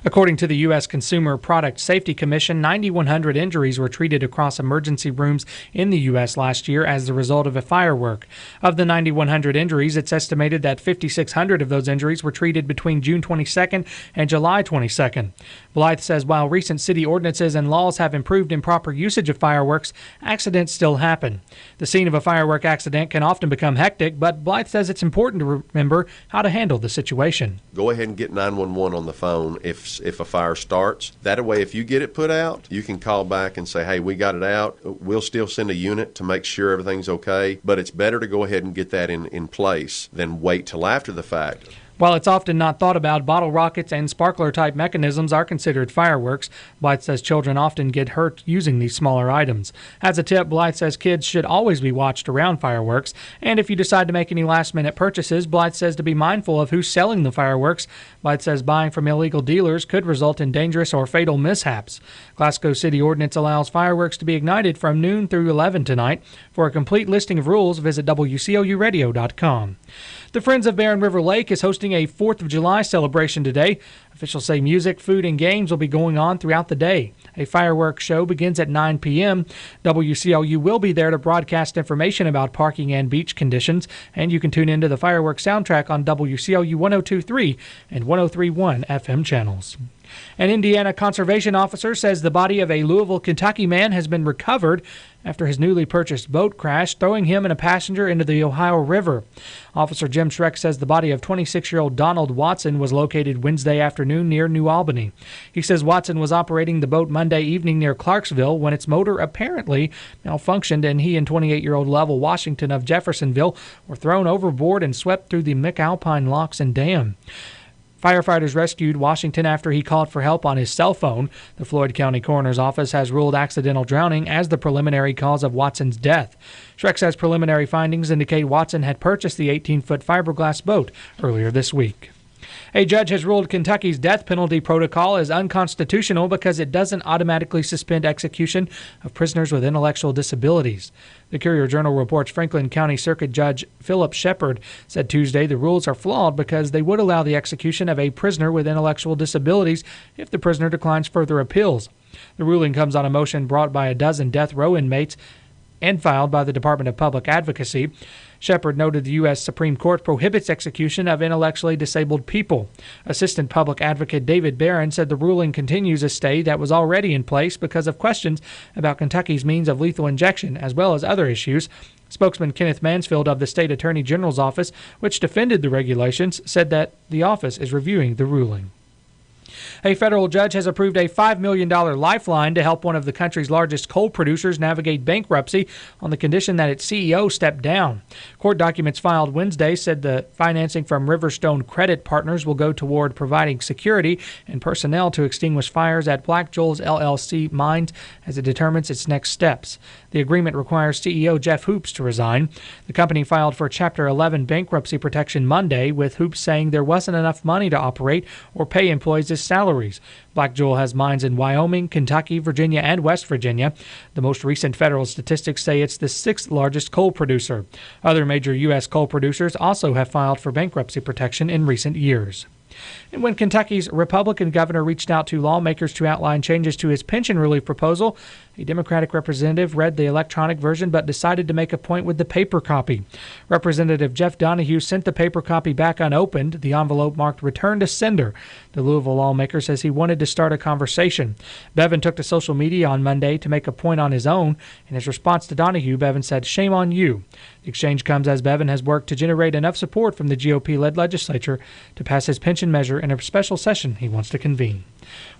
According to the U.S. Consumer Product Safety Commission, 9,100 injuries were treated across emergency rooms in the U.S. last year as the result of a firework. Of the 9,100 injuries, it's estimated that 5,600 of those injuries were treated between June 22nd and July 22nd. Blythe says while recent city ordinances and laws have improved improper usage of fireworks, accidents still happen. The scene of a firework accident can often become hectic, but Blythe says it's important to remember how to handle the situation. Go ahead and get 911 on the phone if a fire starts. That way, if you get it put out, you can call back and say, hey, we got it out. We'll still send a unit to make sure everything's okay, but it's better to go ahead and get that in place than wait till after the fact. While it's often not thought about, bottle rockets and sparkler-type mechanisms are considered fireworks. Blythe says children often get hurt using these smaller items. As a tip, Blythe says kids should always be watched around fireworks. And if you decide to make any last-minute purchases, Blythe says to be mindful of who's selling the fireworks. Blythe says buying from illegal dealers could result in dangerous or fatal mishaps. Glasgow City Ordinance allows fireworks to be ignited from noon through 11 tonight. For a complete listing of rules, visit WCLUradio.com. The Friends of Barren River Lake is hosting a 4th of July celebration today. Officials say music, food, and games will be going on throughout the day. A fireworks show begins at 9 p.m. WCLU will be there to broadcast information about parking and beach conditions, and you can tune into the fireworks soundtrack on WCLU 102.3 and 103.1 FM channels. An Indiana conservation officer says the body of a Louisville, Kentucky man has been recovered after his newly purchased boat crashed, throwing him and a passenger into the Ohio River. Officer Jim Schreck says the body of 26-year-old Donald Watson was located Wednesday afternoon near New Albany. He says Watson was operating the boat Monday evening near Clarksville when its motor apparently malfunctioned, and he and 28-year-old Lovell Washington of Jeffersonville were thrown overboard and swept through the McAlpine locks and dam. Firefighters rescued Washington after he called for help on his cell phone. The Floyd County Coroner's Office has ruled accidental drowning as the preliminary cause of Watson's death. Schreck says preliminary findings indicate Watson had purchased the 18-foot fiberglass boat earlier this week. A judge has ruled Kentucky's death penalty protocol is unconstitutional because it doesn't automatically suspend execution of prisoners with intellectual disabilities. The Courier-Journal reports Franklin County Circuit Judge Philip Shepard said Tuesday the rules are flawed because they would allow the execution of a prisoner with intellectual disabilities if the prisoner declines further appeals. The ruling comes on a motion brought by a dozen death row inmates and filed by the Department of Public Advocacy. Shepard noted the U.S. Supreme Court prohibits execution of intellectually disabled people. Assistant Public Advocate David Barron said the ruling continues a stay that was already in place because of questions about Kentucky's means of lethal injection, as well as other issues. Spokesman Kenneth Mansfield of the State Attorney General's office, which defended the regulations, said that the office is reviewing the ruling. A federal judge has approved a $5 million lifeline to help one of the country's largest coal producers navigate bankruptcy on the condition that its CEO step down. Court documents filed Wednesday said the financing from Riverstone Credit Partners will go toward providing security and personnel to extinguish fires at Black Joel's LLC mines as it determines its next steps. The agreement requires CEO Jeff Hoops to resign. The company filed for Chapter 11 bankruptcy protection Monday, with Hoops saying there wasn't enough money to operate or pay employees salaries. Black Joel has mines in Wyoming, Kentucky, Virginia, and West Virginia. The most recent federal statistics say it's the sixth largest coal producer. Other major U.S. coal producers also have filed for bankruptcy protection in recent years. And when Kentucky's Republican governor reached out to lawmakers to outline changes to his pension relief proposal, A Democratic representative read the electronic version but decided to make a point with the paper copy. Representative Jeff Donahue sent the paper copy back unopened, the envelope marked "Return to Sender." The Louisville lawmaker says he wanted to start a conversation. Bevin took to social media on Monday to make a point on his own. In his response to Donahue, Bevin said, "Shame on you." The exchange comes as Bevin has worked to generate enough support from the GOP-led legislature to pass his pension measure in a special session he wants to convene.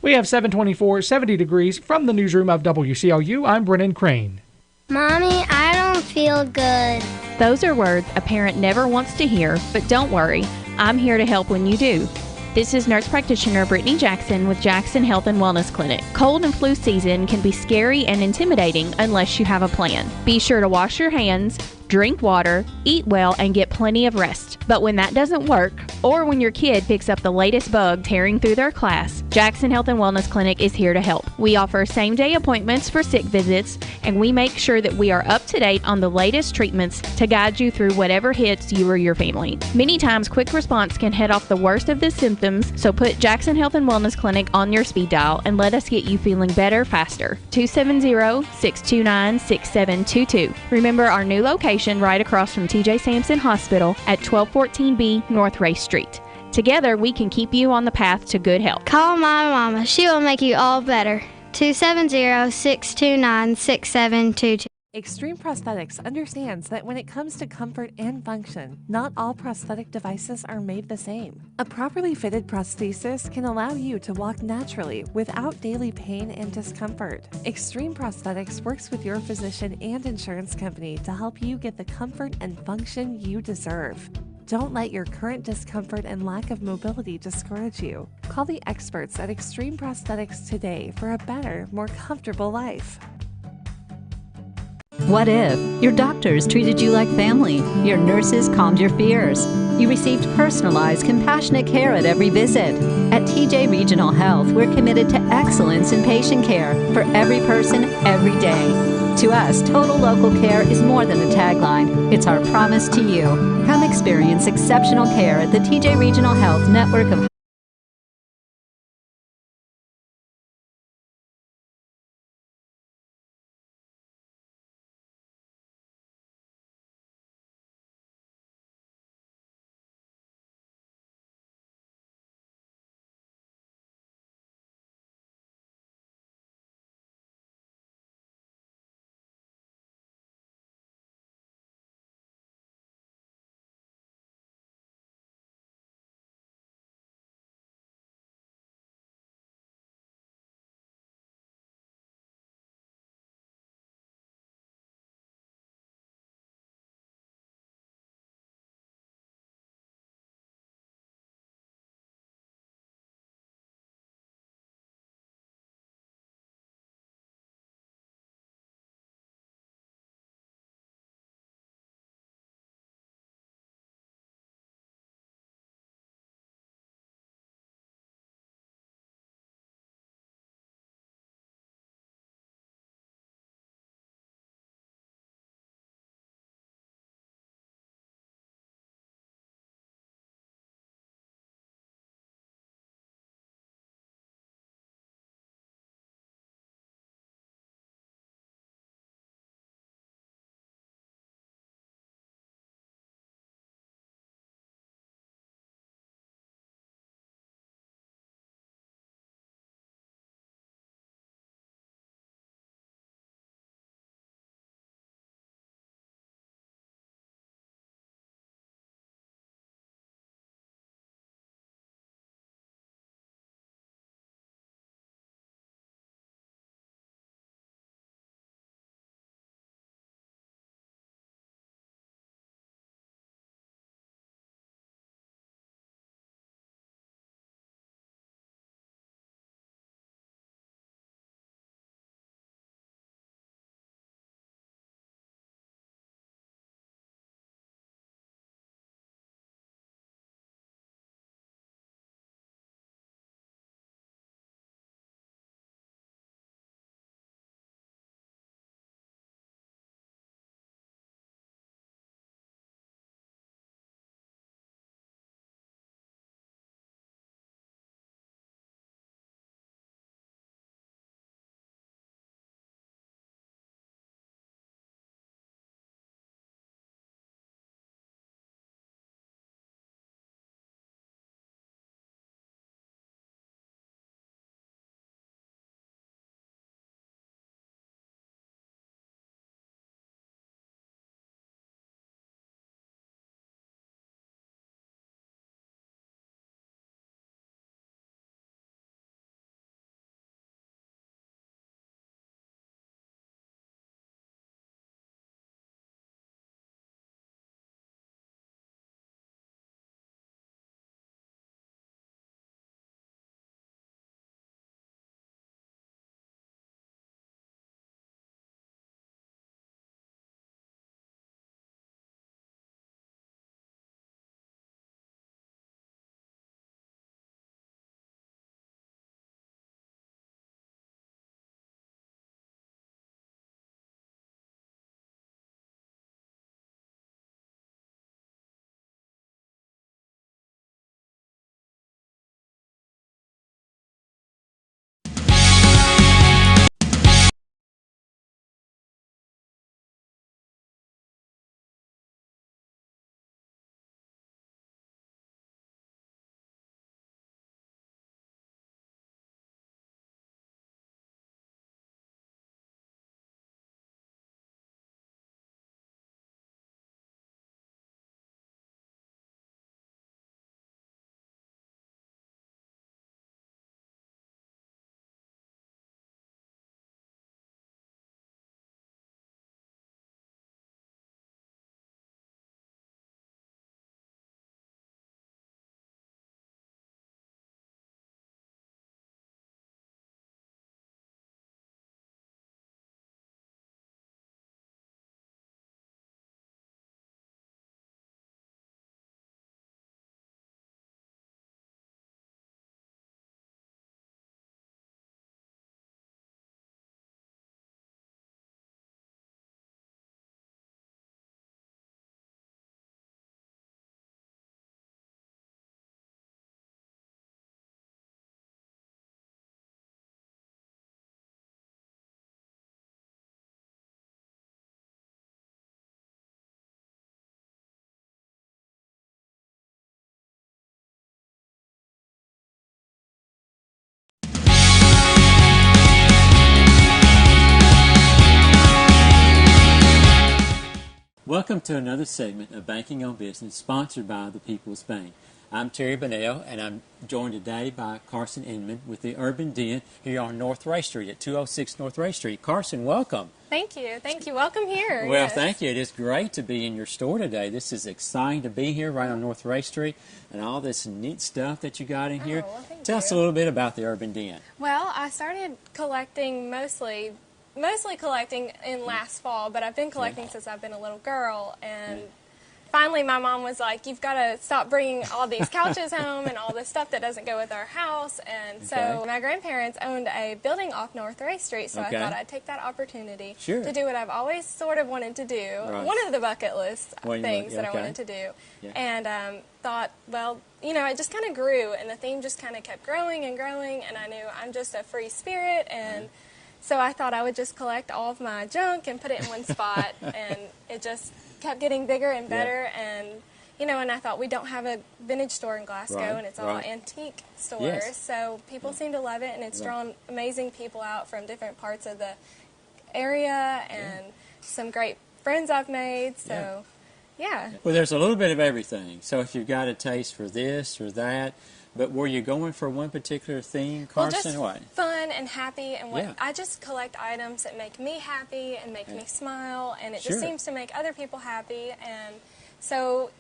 We have 724, 70 degrees from the newsroom of WCLU. I'm Brennan Crane. Mommy, I don't feel good. Those are words a parent never wants to hear, but don't worry, I'm here to help when you do. This is nurse practitioner Brittany Jackson with Jackson Health and Wellness Clinic. Cold and flu season can be scary and intimidating unless you have a plan. Be sure to wash your hands, drink water, eat well, and get plenty of rest. But when that doesn't work, or when your kid picks up the latest bug tearing through their class, Jackson Health and Wellness Clinic is here to help. We offer same-day appointments for sick visits, and we make sure that we are up to date on the latest treatments to guide you through whatever hits you or your family. Many times, quick response can head off the worst of the symptoms, so put Jackson Health and Wellness Clinic on your speed dial and let us get you feeling better faster. 270-629-6722. Remember our new location right across from TJ Sampson Hospital at 1214B North Race Street. Together, we can keep you on the path to good health. Call my mama. She will make you all better. 270-629-6722. Extreme Prosthetics understands that when it comes to comfort and function, not all prosthetic devices are made the same. A properly fitted prosthesis can allow you to walk naturally without daily pain and discomfort. Extreme Prosthetics works with your physician and insurance company to help you get the comfort and function you deserve. Don't let your current discomfort and lack of mobility discourage you. Call the experts at Extreme Prosthetics today for a better, more comfortable life. What if your doctors treated you like family, your nurses calmed your fears, you received personalized, compassionate care at every visit? At TJ Regional Health, we're committed to excellence in patient care for every person, every day. To us, total local care is more than a tagline. It's our promise to you. Come experience exceptional care at the TJ Regional Health network of Welcome to another segment of Banking on Business, sponsored by the People's Bank. I'm Terry Bunnell, and I'm joined today by Carson Inman with the Urban Den here on North Ray Street at 206 North Ray Street. Carson, welcome. Thank you. Thank you. Welcome here. Well, Yes. thank you. It is great to be in your store today. This is exciting to be here right on North Ray Street and all this neat stuff that you got in here. well, thank Tell us a you. little bit about the Urban Den. Well, I started collecting mostly collecting in last fall, but I've been collecting since I've been a little girl. And finally, my mom was like, "You've got to stop bringing all these couches home and all this stuff that doesn't go with our house." And so Okay. my grandparents owned a building off North Ray Street, so Okay. I thought I'd take that opportunity Sure. to do what I've always sort of wanted to do. Right. One of the bucket list What do you things want- that okay. I wanted to do. Yeah. And thought, well, it just kind of grew, and the theme just kind of kept growing and growing, and I knew I'm just a free spirit, and so I thought I would just collect all of my junk and put it in one spot, and it just kept getting bigger and better, and and I thought we don't have a vintage store in Glasgow, Right, and it's all right. antique stores, Yes. so people seem to love it, and it's Right. drawn amazing people out from different parts of the area, and some great friends I've made, so yeah. Well, there's a little bit of everything. So if you've got a taste for this or that, but were you going for one particular theme, Carson? Well, just What? fun and happy, and Yeah. I just collect items that make me happy and make me smile, and it Sure. just seems to make other people happy, and so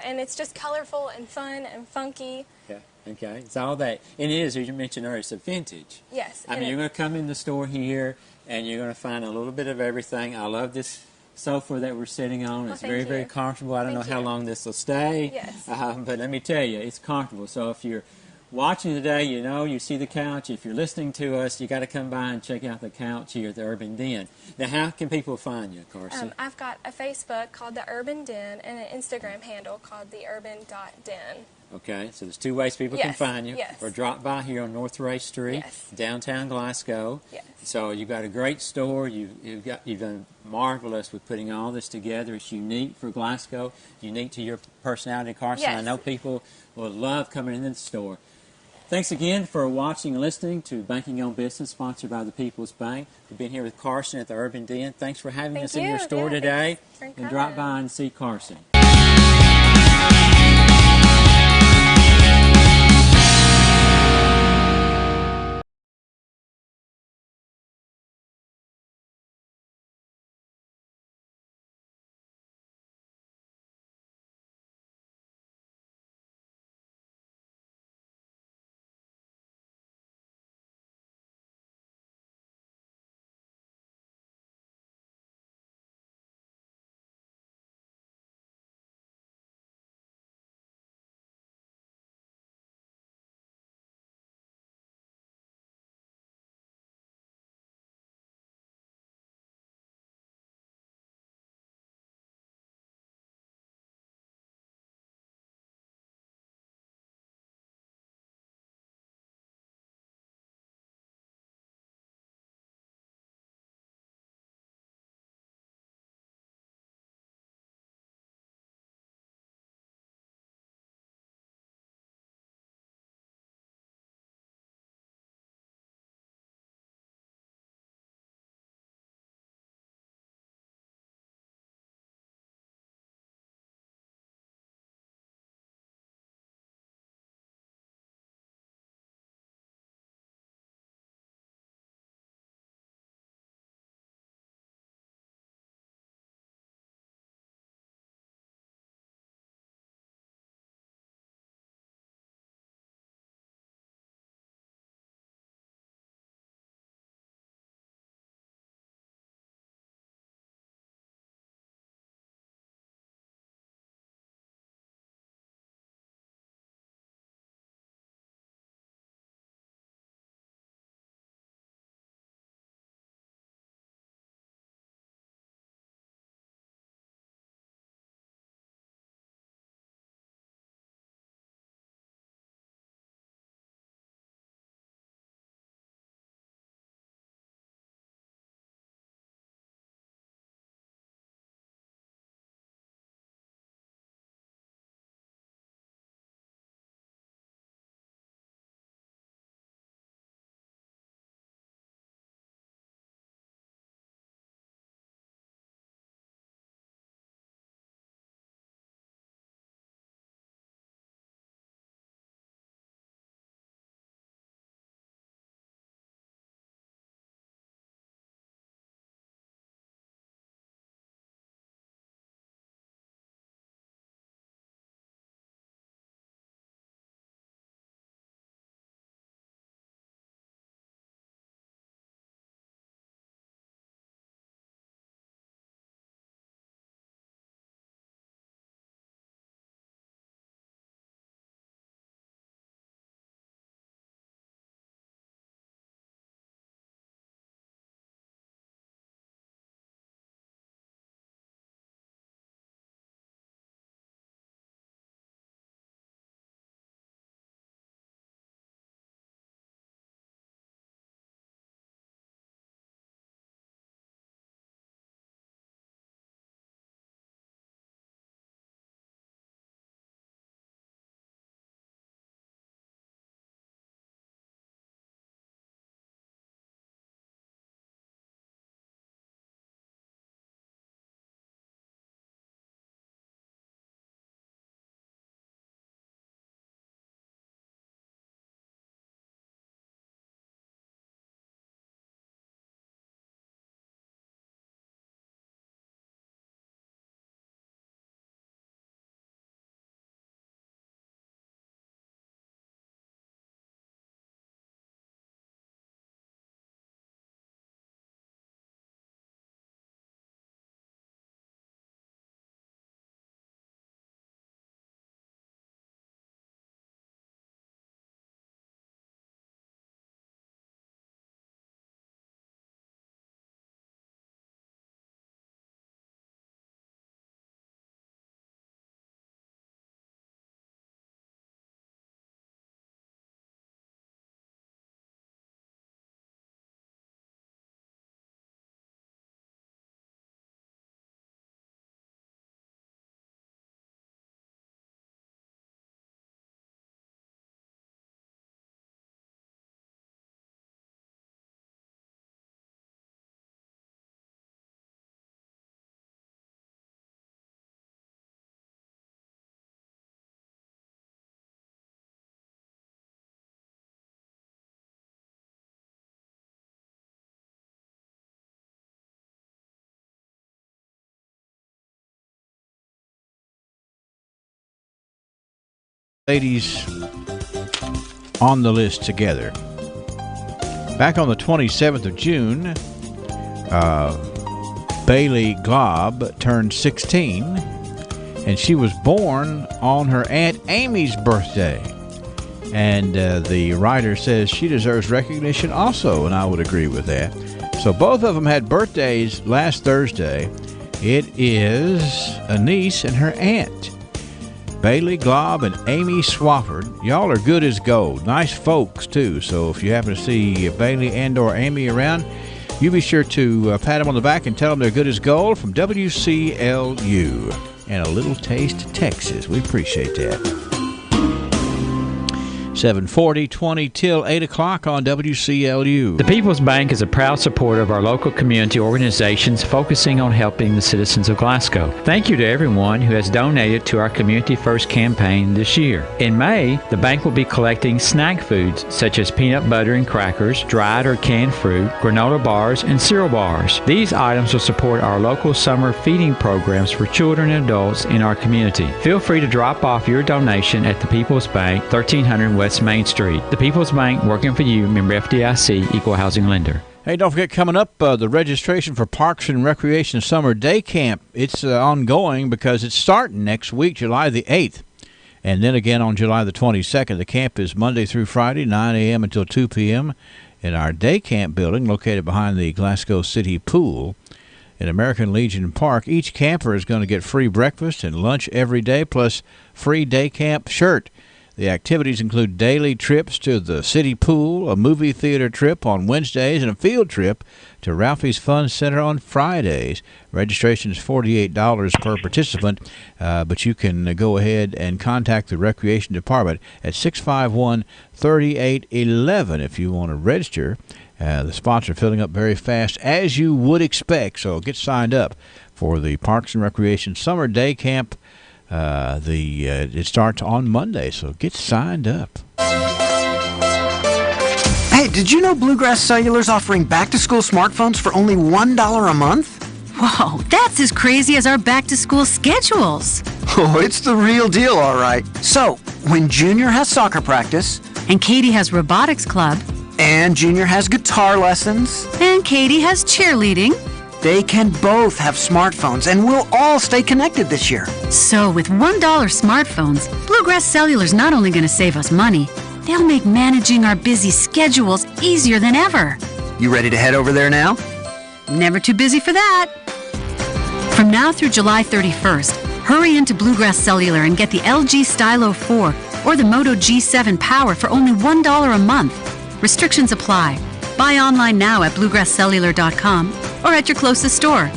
and it's just colorful and fun and funky. Yeah. Okay. It's all that. And it is, as you mentioned earlier, it's a vintage. Yes. I mean, you're going to come in the store here, and you're going to find a little bit of everything. I love this sofa that we're sitting on. Well, It's thank very, you. very comfortable. I don't Thank know how you. long this will stay. Yes. But let me tell you, it's comfortable. So if you're watching today, you see the couch. If you're listening to us, you got to come by and check out the couch here at the Urban Den. Now, how can people find you, Carson? I've got a Facebook called The Urban Den and an Instagram handle called theurban.den. Okay, so there's two ways people can Yes, find you. yes. Or drop by here on North Ray Street, Yes. downtown Glasgow. Yes. So you've got a great store. You've done marvelous with putting all this together. It's unique for Glasgow, unique to your personality, Carson. I Yes. know people will love coming in the store. Thanks again for watching and listening to Banking on Business, sponsored by the People's Bank. We've been here with Carson at the Urban Den. Thanks for having Thank us in your you. store Yeah, today. thanks for And drop coming. by and see Carson. ladies on the list together. Back on the 27th of June, Bailey Glob turned 16, and she was born on her Aunt Amy's birthday. And the writer says she deserves recognition also, and I would agree with that. So both of them had birthdays last Thursday. It is a niece and her aunt, Bailey Glob and Amy Swafford. Y'all are good as gold. Nice folks, too. So if you happen to see Bailey and or Amy around, you be sure to pat them on the back and tell them they're good as gold from WCLU and a little taste of Texas. We appreciate that. 7:40, 20 till 8 o'clock on WCLU. The People's Bank is a proud supporter of our local community organizations focusing on helping the citizens of Glasgow. Thank you to everyone who has donated to our Community First campaign this year. In May, the bank will be collecting snack foods such as peanut butter and crackers, dried or canned fruit, granola bars, and cereal bars. These items will support our local summer feeding programs for children and adults in our community. Feel free to drop off your donation at the People's Bank, 1300 West Main Street. The People's Bank, working for you, member FDIC, equal housing lender. Hey, don't forget, coming up, the registration for Parks and Recreation Summer Day Camp. It's ongoing because it's starting next week, July the 8th. And then again on July the 22nd. The camp is Monday through Friday, 9 a.m. until 2 p.m. in our day camp building located behind the Glasgow City Pool in American Legion Park. Each camper is going to get free breakfast and lunch every day, plus free day camp shirt. The activities include daily trips to the city pool, a movie theater trip on Wednesdays, and a field trip to Ralphie's Fun Center on Fridays. Registration is $48 per participant, but you can go ahead and contact the Recreation Department at 651-3811 if you want to register. The spots are filling up very fast, as you would expect, so get signed up for the Parks and Recreation Summer Day Camp. It starts on Monday, so get signed up. Hey, did you know Bluegrass Cellular's offering back-to-school smartphones for only $1 a month? Whoa, that's as crazy as our back-to-school schedules. Oh, it's the real deal, all right. So, when Junior has soccer practice, and Katie has robotics club, and Junior has guitar lessons, and Katie has cheerleading, they can both have smartphones, and we'll all stay connected this year. So with $1 smartphones, Bluegrass Cellular's not only going to save us money, they'll make managing our busy schedules easier than ever. You ready to head over there now? Never too busy for that. From now through July 31st, hurry into Bluegrass Cellular and get the LG Stylo 4 or the Moto G7 Power for only $1 a month. Restrictions apply. Buy online now at bluegrasscellular.com or at your closest store.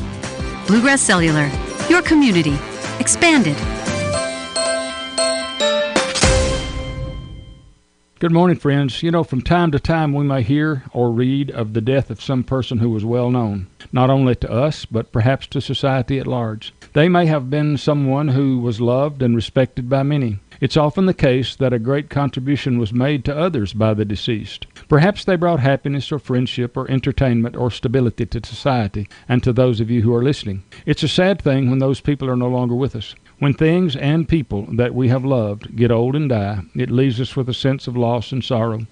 Bluegrass Cellular, your community, expanded. Good morning, friends. You know, from time to time we may hear or read of the death of some person who was well known, not only to us, but perhaps to society at large. They may have been someone who was loved and respected by many. It's often the case that a great contribution was made to others by the deceased. Perhaps they brought happiness or friendship or entertainment or stability to society and to those of you who are listening. It's a sad thing when those people are no longer with us. When things and people that we have loved get old and die, it leaves us with a sense of loss and sorrow.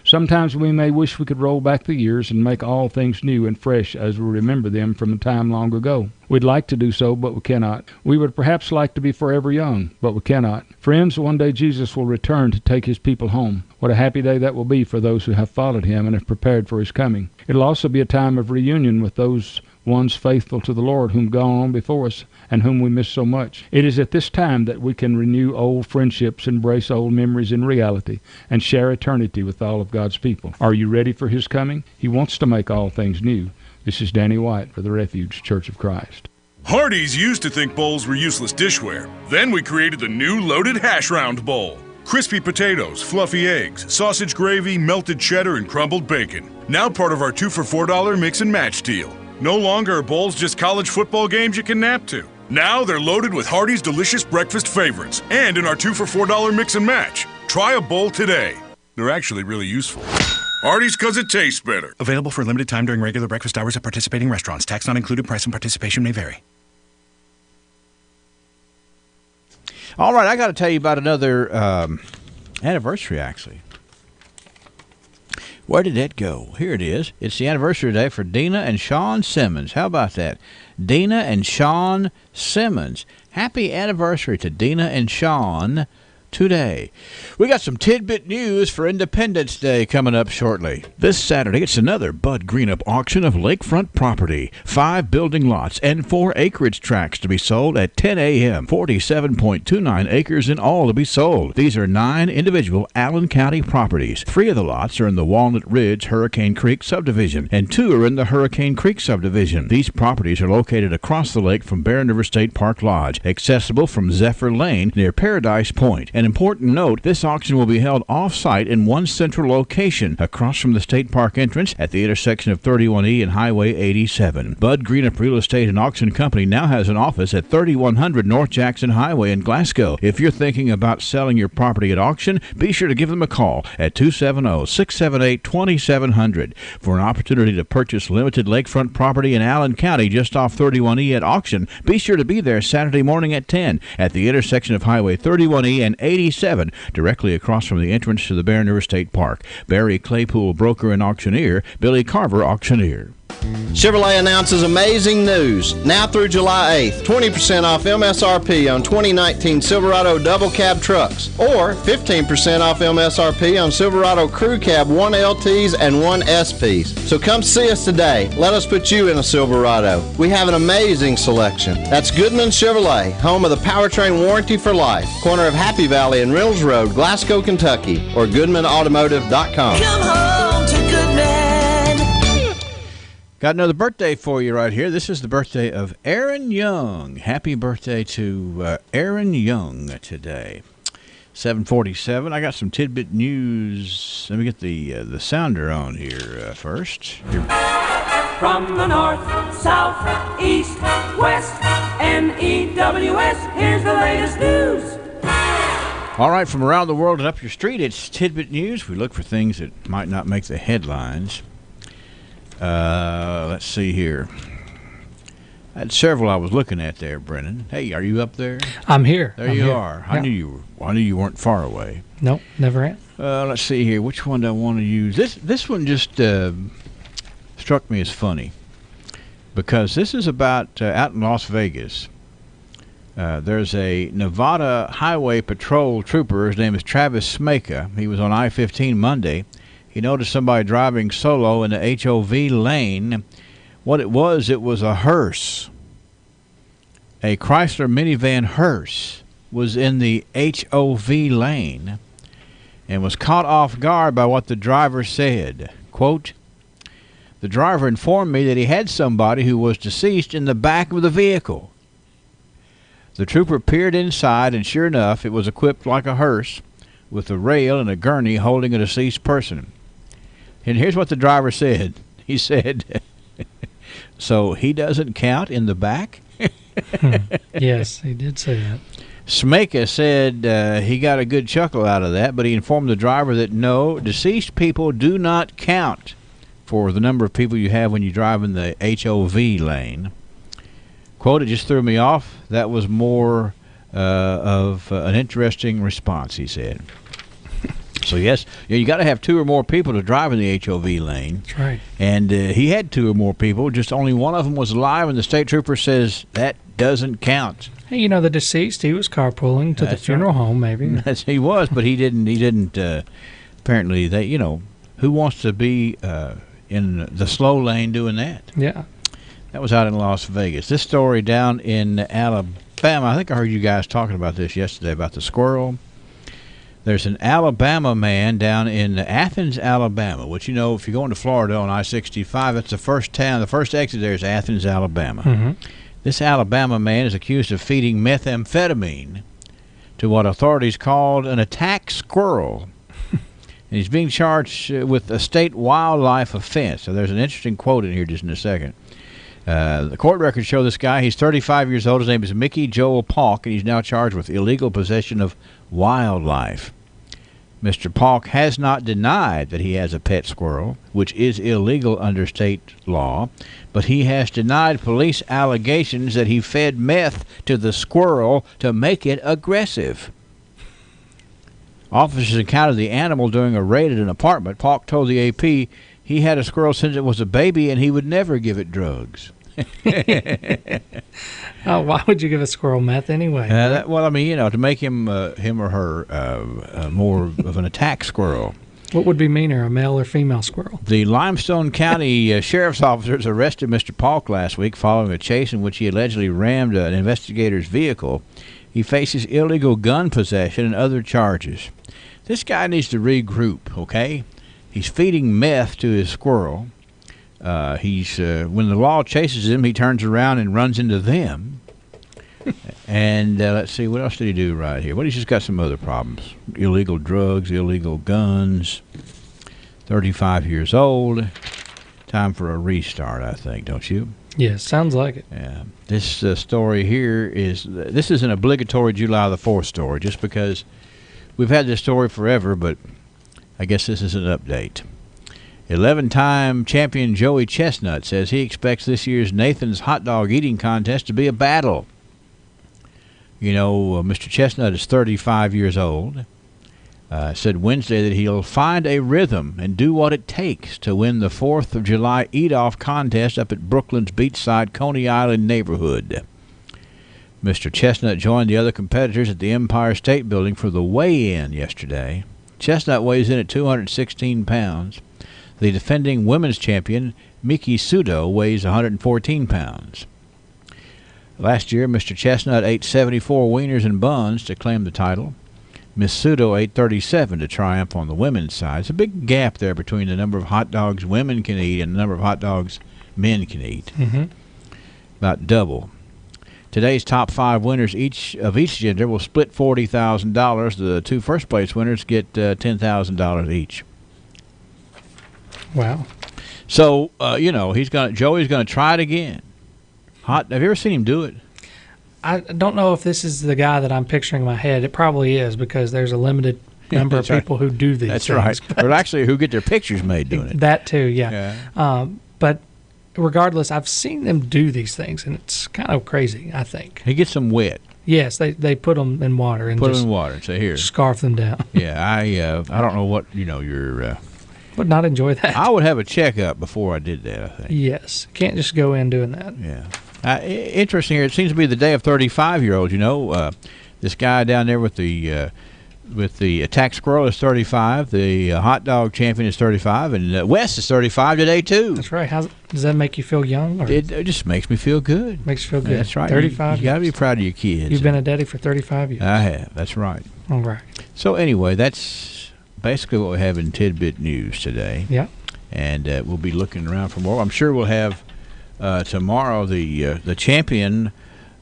Sometimes we may wish we could roll back the years and make all things new and fresh as we remember them from a time long ago. We'd like to do so, but we cannot. We would perhaps like to be forever young, but we cannot. Friends, one day Jesus will return to take his people home. What a happy day that will be for those who have followed him and have prepared for his coming. It'll also be a time of reunion with those ones faithful to the Lord whom gone on before us and whom we miss so much. It is at this time that we can renew old friendships, embrace old memories in reality, and share eternity with all of God's people. Are you ready for his coming? He wants to make all things new. This is Danny White for the Refuge Church of Christ. Hardee's used to think bowls were useless dishware. Then we created the new Loaded Hash Round Bowl. Crispy potatoes, fluffy eggs, sausage gravy, melted cheddar, and crumbled bacon. Now part of our 2 for $4 mix and match deal. No longer are bowls just college football games you can nap to. Now they're loaded with Hardee's delicious breakfast favorites and in our 2 for $4 mix and match. Try a bowl today. They're actually really useful. Hardee's because it tastes better. Available for a limited time during regular breakfast hours at participating restaurants. Tax not included. Price and participation may vary. All right, I got to tell you about another anniversary, actually. Where did that go? Here it is. It's the anniversary day for Dina and Sean Simmons. How about that? Dina and Sean Simmons. Happy anniversary to Dina and Sean today. We got some tidbit news for Independence Day coming up shortly. This Saturday, it's another Bud Greenup auction of lakefront property. 5 building lots and 4 acreage tracts to be sold at 10 a.m. 47.29 acres in all to be sold. These are 9 individual Allen County properties. 3 of the lots are in the Walnut Ridge Hurricane Creek subdivision, and 2 are in the Hurricane Creek subdivision. These properties are located across the lake from Bear River State Park Lodge, accessible from Zephyr Lane near Paradise Point. An important note, this auction will be held off-site in one central location across from the state park entrance at the intersection of 31E and Highway 87. Bud Greenup Real Estate and Auction Company now has an office at 3100 North Jackson Highway in Glasgow. If you're thinking about selling your property at auction, be sure to give them a call at 270-678-2700 for an opportunity to purchase limited lakefront property in Allen County just off 31E at auction. Be sure to be there Saturday morning at 10 at the intersection of Highway 31E and 87, directly across from the entrance to the Bear River State Park. Barry Claypool, broker and auctioneer. Billy Carver, auctioneer. Chevrolet announces amazing news. Now through July 8th, 20% off MSRP on 2019 Silverado double cab trucks, or 15% off MSRP on Silverado crew cab 1LTs and 1SPs. So come see us today. Let us put you in a Silverado. We have an amazing selection. That's Goodman Chevrolet, home of the powertrain warranty for life. Corner of Happy Valley and Reynolds Road, Glasgow, Kentucky, or GoodmanAutomotive.com. Come home to Goodman. Got another birthday for you right here. This is the birthday of Aaron Young. Happy birthday to Aaron Young today. 7:47. I got some tidbit news. Let me get the sounder on here first. From the north, south, east, west, NEWS, here's the latest news. All right, from around the world and up your street, it's tidbit news. We look for things that might not make the headlines. Let's see here. I had several I was looking at there, Brennan. Hey, are you up there? I'm here. There you are. I knew you were. I knew you weren't far away. Nope, never am. Let's see here. Which one do I want to use? This one just struck me as funny because this is about out in Las Vegas. There's a Nevada Highway Patrol trooper. His name is Travis Smeka. He was on I-15 Monday. He noticed somebody driving solo in the HOV lane. What it was a hearse. A Chrysler minivan hearse was in the HOV lane and was caught off guard by what the driver said. Quote, "The driver informed me that he had somebody who was deceased in the back of the vehicle. The trooper peered inside, and sure enough, it was equipped like a hearse with a rail and a gurney holding a deceased person." And here's what the driver said. He said, "So he doesn't count in the back?" Yes, he did say that. Smeka said he got a good chuckle out of that, but he informed the driver that no, deceased people do not count for the number of people you have when you drive in the HOV lane. Quote, "It just threw me off. That was more of an interesting response," he said. So, yes, you got to have 2 or more people to drive in the HOV lane. That's right. And he had 2 or more people. Just only one of them was alive, and the state trooper says that doesn't count. Hey, the deceased, he was carpooling to the funeral home, maybe. Yes, he was, but he didn't. Apparently, who wants to be in the slow lane doing that? Yeah. That was out in Las Vegas. This story down in Alabama, I think I heard you guys talking about this yesterday, about the squirrel. There's an Alabama man down in Athens, Alabama, which, if you're going to Florida on I-65, that's the first town. The first exit there is Athens, Alabama. Mm-hmm. This Alabama man is accused of feeding methamphetamine to what authorities called an attack squirrel. And he's being charged with a state wildlife offense. So there's an interesting quote in here just in a second. The court records show this guy. He's 35 years old. His name is Mickey Joel Palk, and he's now charged with illegal possession of wildlife. Mr. Polk has not denied that he has a pet squirrel, which is illegal under state law, but he has denied police allegations that he fed meth to the squirrel to make it aggressive. Officers encountered the animal during a raid at an apartment. Polk told the AP he had a squirrel since it was a baby and he would never give it drugs. Oh, why would you give a squirrel meth anyway? Well, I mean, to make him or her more of an attack squirrel. What would be meaner, a male or female squirrel? The Limestone County Sheriff's officers arrested Mr. Polk last week following a chase in which he allegedly rammed an investigator's vehicle. He faces illegal gun possession and other charges. This guy needs to regroup, okay? He's feeding meth to his squirrel. When the law chases him, he turns around and runs into them. And let's see, what else did he do right here? Well, he's just got some other problems. Illegal drugs, illegal guns. 35 years old. Time for a restart, I think, don't you? Yes, sounds like it. Yeah. This story here this is an obligatory July the 4th story, just because we've had this story forever, but I guess this is an update. 11-time champion Joey Chestnut says he expects this year's Nathan's Hot Dog Eating Contest to be a battle. Mr. Chestnut is 35 years old. Said Wednesday that he'll find a rhythm and do what it takes to win the 4th of July Eat-Off contest up at Brooklyn's beachside Coney Island neighborhood. Mr. Chestnut joined the other competitors at the Empire State Building for the weigh-in yesterday. Chestnut weighs in at 216 pounds. The defending women's champion, Miki Sudo, weighs 114 pounds. Last year, Mr. Chestnut ate 74 wieners and buns to claim the title. Miss Sudo ate 37 to triumph on the women's side. It's a big gap there between the number of hot dogs women can eat and the number of hot dogs men can eat. Mm-hmm. About double. Today's top 5 winners of each gender will split $40,000. The 2 first-place winners get $10,000 each. Wow. So, Joey's going to try it again. Have you ever seen him do it? I don't know if this is the guy that I'm picturing in my head. It probably is, because there's a limited number of people who do these That's things. That's right. Or actually who get their pictures made doing it. That too, yeah. But regardless, I've seen them do these things, and it's kind of crazy, I think. He gets them wet. Yes, they put them in water and put them in water and say, here. Scarf them down. Yeah, I don't know what, your... Would not enjoy that. I would have a checkup before I did that, I think. Yes. Can't just go in doing that. Yeah. Interesting here. It seems to be the day of 35-year-olds. This guy down there with the attack squirrel is 35. The hot dog champion is 35, and Wes is 35 today too. That's right. Does that make you feel young? Or? It just makes me feel good. Makes you feel good. That's right. 35. You got to be proud of your kids. You've been a daddy for 35 years. I have. That's right. All right. So anyway, that's basically what we have in Tidbit News today. Yeah. And we'll be looking around for more. I'm sure we'll have. Tomorrow, the champion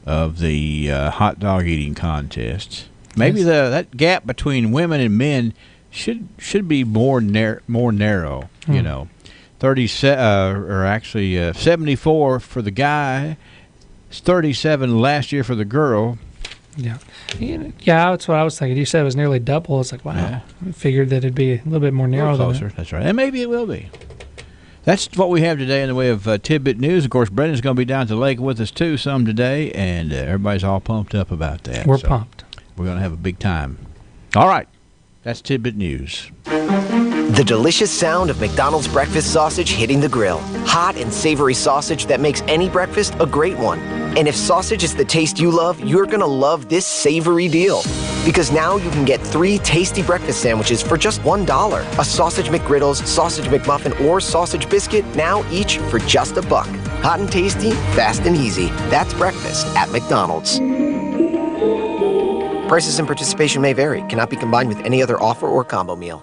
of the hot dog eating contest. Maybe that gap between women and men should be more narrow. 74 for the guy. It's 37 last year for the girl. Yeah, that's what I was thinking. You said it was nearly double. It's like, wow. Yeah. I figured that it'd be a little bit more narrow. Closer. That's right, and maybe it will be. That's what we have today in the way of Tidbit News. Of course, Brendan's going to be down to the lake with us, too, some today, and everybody's all pumped up about that. We're pumped. We're going to have a big time. All right. That's Tidbit News. The delicious sound of McDonald's breakfast sausage hitting the grill. Hot and savory sausage that makes any breakfast a great one. And if sausage is the taste you love, you're going to love this savory deal. Because now you can get 3 tasty breakfast sandwiches for just $1. A sausage McGriddles, sausage McMuffin, or sausage biscuit, now each for just $1. Hot and tasty, fast and easy. That's breakfast at McDonald's. Prices and participation may vary. Cannot be combined with any other offer or combo meal.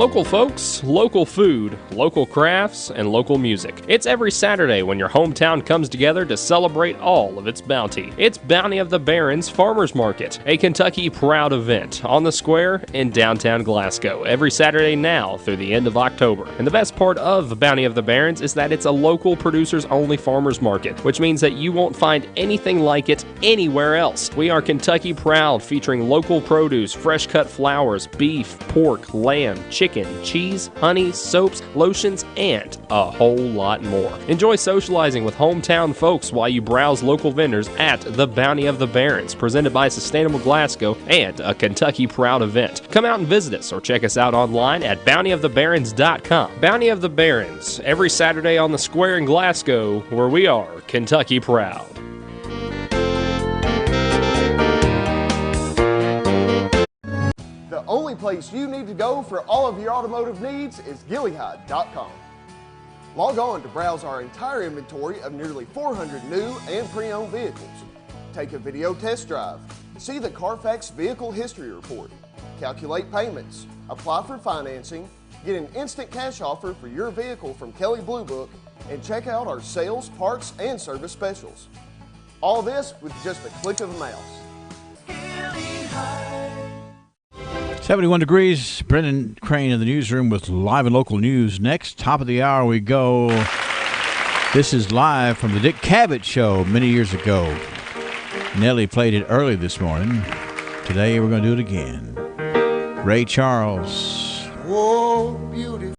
Local folks, local food, local crafts, and local music. It's every Saturday when your hometown comes together to celebrate all of its bounty. It's Bounty of the Barons Farmers Market, a Kentucky proud event on the square in downtown Glasgow, every Saturday now through the end of October. And the best part of Bounty of the Barons is that it's a local producers-only farmers market, which means that you won't find anything like it anywhere else. We are Kentucky proud, featuring local produce, fresh-cut flowers, beef, pork, lamb, chicken, cheese, honey, soaps, lotions, and a whole lot more. Enjoy socializing with hometown folks while you browse local vendors at the Bounty of the Barons, presented by Sustainable Glasgow and a Kentucky Proud event. Come out and visit us or check us out online at bountyofthebarons.com. Bounty of the Barons, every Saturday on the square in Glasgow, where we are Kentucky Proud. The only place you need to go for all of your automotive needs is Gilead.com. Log on to browse our entire inventory of nearly 400 new and pre-owned vehicles. Take a video test drive, see the Carfax Vehicle History Report, calculate payments, apply for financing, get an instant cash offer for your vehicle from Kelley Blue Book, and check out our sales, parts, and service specials. All this with just a click of a mouse. 71 degrees. Brendan Crane in the newsroom with live and local news. Next, top of the hour we go. This is live from the Dick Cavett Show many years ago. Nellie played it early this morning. Today we're going to do it again. Ray Charles. Whoa.